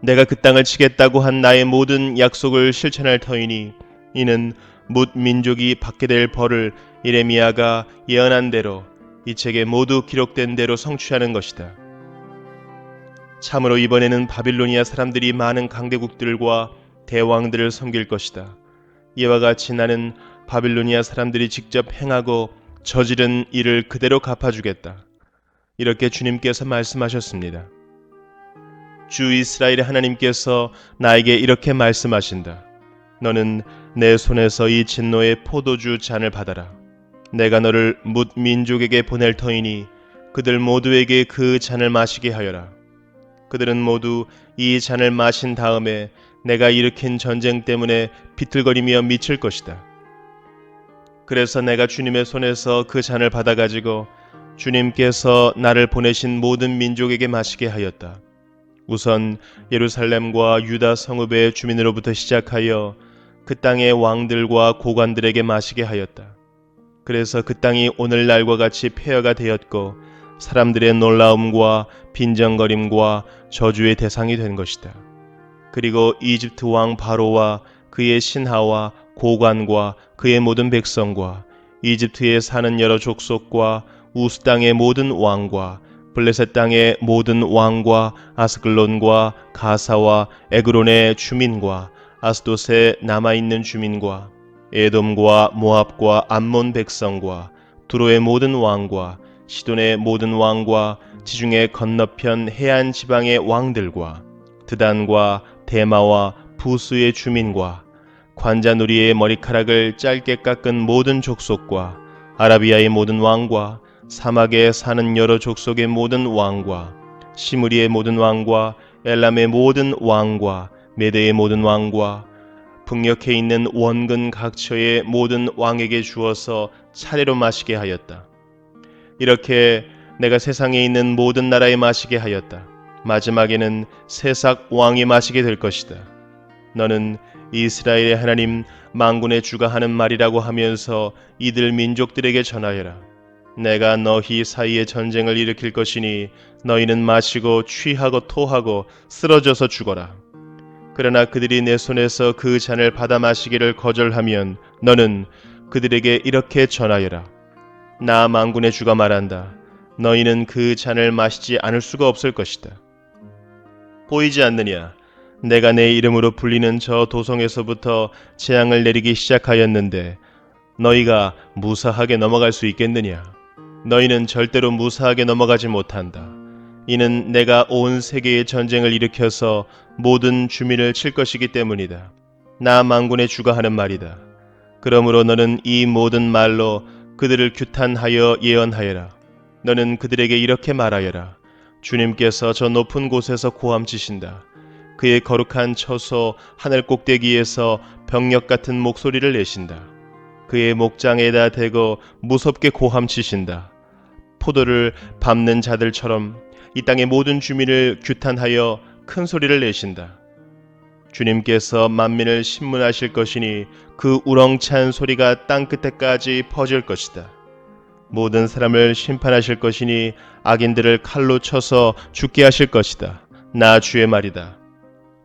내가 그 땅을 치겠다고 한 나의 모든 약속을 실천할 터이니 이는 뭇 민족이 받게 될 벌을 예레미야가 예언한 대로 이 책에 모두 기록된 대로 성취하는 것이다. 참으로 이번에는 바빌로니아 사람들이 많은 강대국들과 대왕들을 섬길 것이다. 이와 같이 나는 바빌로니아 사람들이 직접 행하고 저지른 일을 그대로 갚아주겠다. 이렇게 주님께서 말씀하셨습니다. 주 이스라엘의 하나님께서 나에게 이렇게 말씀하신다. 너는 내 손에서 이 진노의 포도주 잔을 받아라. 내가 너를 뭇 민족에게 보낼 터이니 그들 모두에게 그 잔을 마시게 하여라. 그들은 모두 이 잔을 마신 다음에 내가 일으킨 전쟁 때문에 비틀거리며 미칠 것이다. 그래서 내가 주님의 손에서 그 잔을 받아가지고 주님께서 나를 보내신 모든 민족에게 마시게 하였다. 우선 예루살렘과 유다 성읍의 주민으로부터 시작하여 그 땅의 왕들과 고관들에게 마시게 하였다. 그래서 그 땅이 오늘날과 같이 폐허가 되었고 사람들의 놀라움과 빈정거림과 저주의 대상이 된 것이다. 그리고 이집트 왕 바로와 그의 신하와 고관과 그의 모든 백성과 이집트에 사는 여러 족속과 우스 땅의 모든 왕과 블레셋 땅의 모든 왕과 아스글론과 가사와 에그론의 주민과 아스돗에 남아있는 주민과 에돔과 모압과 암몬 백성과 두로의 모든 왕과 시돈의 모든 왕과 지중해 건너편 해안 지방의 왕들과 드단과 대마와 부수의 주민과 관자놀이의 머리카락을 짧게 깎은 모든 족속과 아라비아의 모든 왕과 사막에 사는 여러 족속의 모든 왕과 시므리의 모든 왕과 엘람의 모든 왕과 메대의 모든 왕과 북녘에 있는 원근 각처의 모든 왕에게 주어서 차례로 마시게 하였다. 이렇게 내가 세상에 있는 모든 나라에 마시게 하였다. 마지막에는 세삭 왕이 마시게 될 것이다. 너는 이스라엘의 하나님 만군의 주가 하는 말이라고 하면서 이들 민족들에게 전하여라. 내가 너희 사이에 전쟁을 일으킬 것이니 너희는 마시고 취하고 토하고 쓰러져서 죽어라. 그러나 그들이 내 손에서 그 잔을 받아 마시기를 거절하면 너는 그들에게 이렇게 전하여라. 나 만군의 주가 말한다. 너희는 그 잔을 마시지 않을 수가 없을 것이다. 보이지 않느냐? 내가 내 이름으로 불리는 저 도성에서부터 재앙을 내리기 시작하였는데 너희가 무사하게 넘어갈 수 있겠느냐? 너희는 절대로 무사하게 넘어가지 못한다. 이는 내가 온 세계에 전쟁을 일으켜서 모든 주민을 칠 것이기 때문이다. 나 만군의 주가 하는 말이다. 그러므로 너는 이 모든 말로 그들을 규탄하여 예언하여라. 너는 그들에게 이렇게 말하여라. 주님께서 저 높은 곳에서 고함치신다. 그의 거룩한 처소 하늘 꼭대기에서 병력 같은 목소리를 내신다. 그의 목장에다 대고 무섭게 고함치신다. 포도를 밟는 자들처럼 이 땅의 모든 주민을 규탄하여 큰 소리를 내신다. 주님께서 만민을 신문하실 것이니 그 우렁찬 소리가 땅 끝에까지 퍼질 것이다. 모든 사람을 심판하실 것이니 악인들을 칼로 쳐서 죽게 하실 것이다. 나 주의 말이다.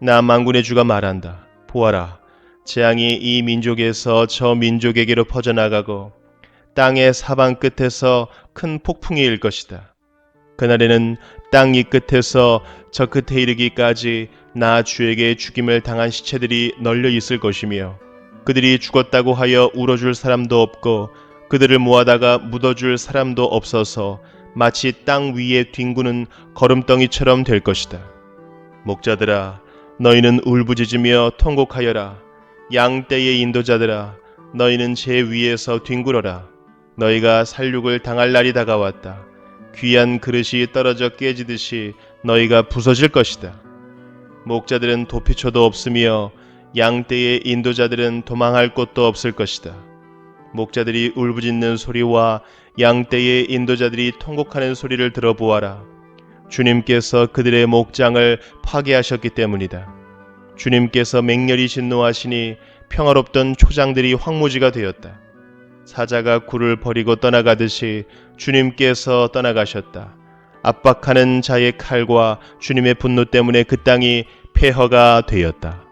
나 만군의 주가 말한다. 보아라, 재앙이 이 민족에서 저 민족에게로 퍼져나가고 땅의 사방 끝에서 큰 폭풍이 일 것이다. 그날에는 땅 이 끝에서 저 끝에 이르기까지 나 주에게 죽임을 당한 시체들이 널려 있을 것이며 그들이 죽었다고 하여 울어줄 사람도 없고 그들을 모아다가 묻어줄 사람도 없어서 마치 땅 위에 뒹구는 거름덩이처럼 될 것이다. 목자들아, 너희는 울부짖으며 통곡하여라. 양떼의 인도자들아, 너희는 제 위에서 뒹굴어라. 너희가 살육을 당할 날이 다가왔다. 귀한 그릇이 떨어져 깨지듯이 너희가 부서질 것이다. 목자들은 도피처도 없으며 양떼의 인도자들은 도망할 곳도 없을 것이다. 목자들이 울부짖는 소리와 양떼의 인도자들이 통곡하는 소리를 들어보아라. 주님께서 그들의 목장을 파괴하셨기 때문이다. 주님께서 맹렬히 진노하시니 평화롭던 초장들이 황무지가 되었다. 사자가 굴을 버리고 떠나가듯이 주님께서 떠나가셨다. 압박하는 자의 칼과 주님의 분노 때문에 그 땅이 폐허가 되었다.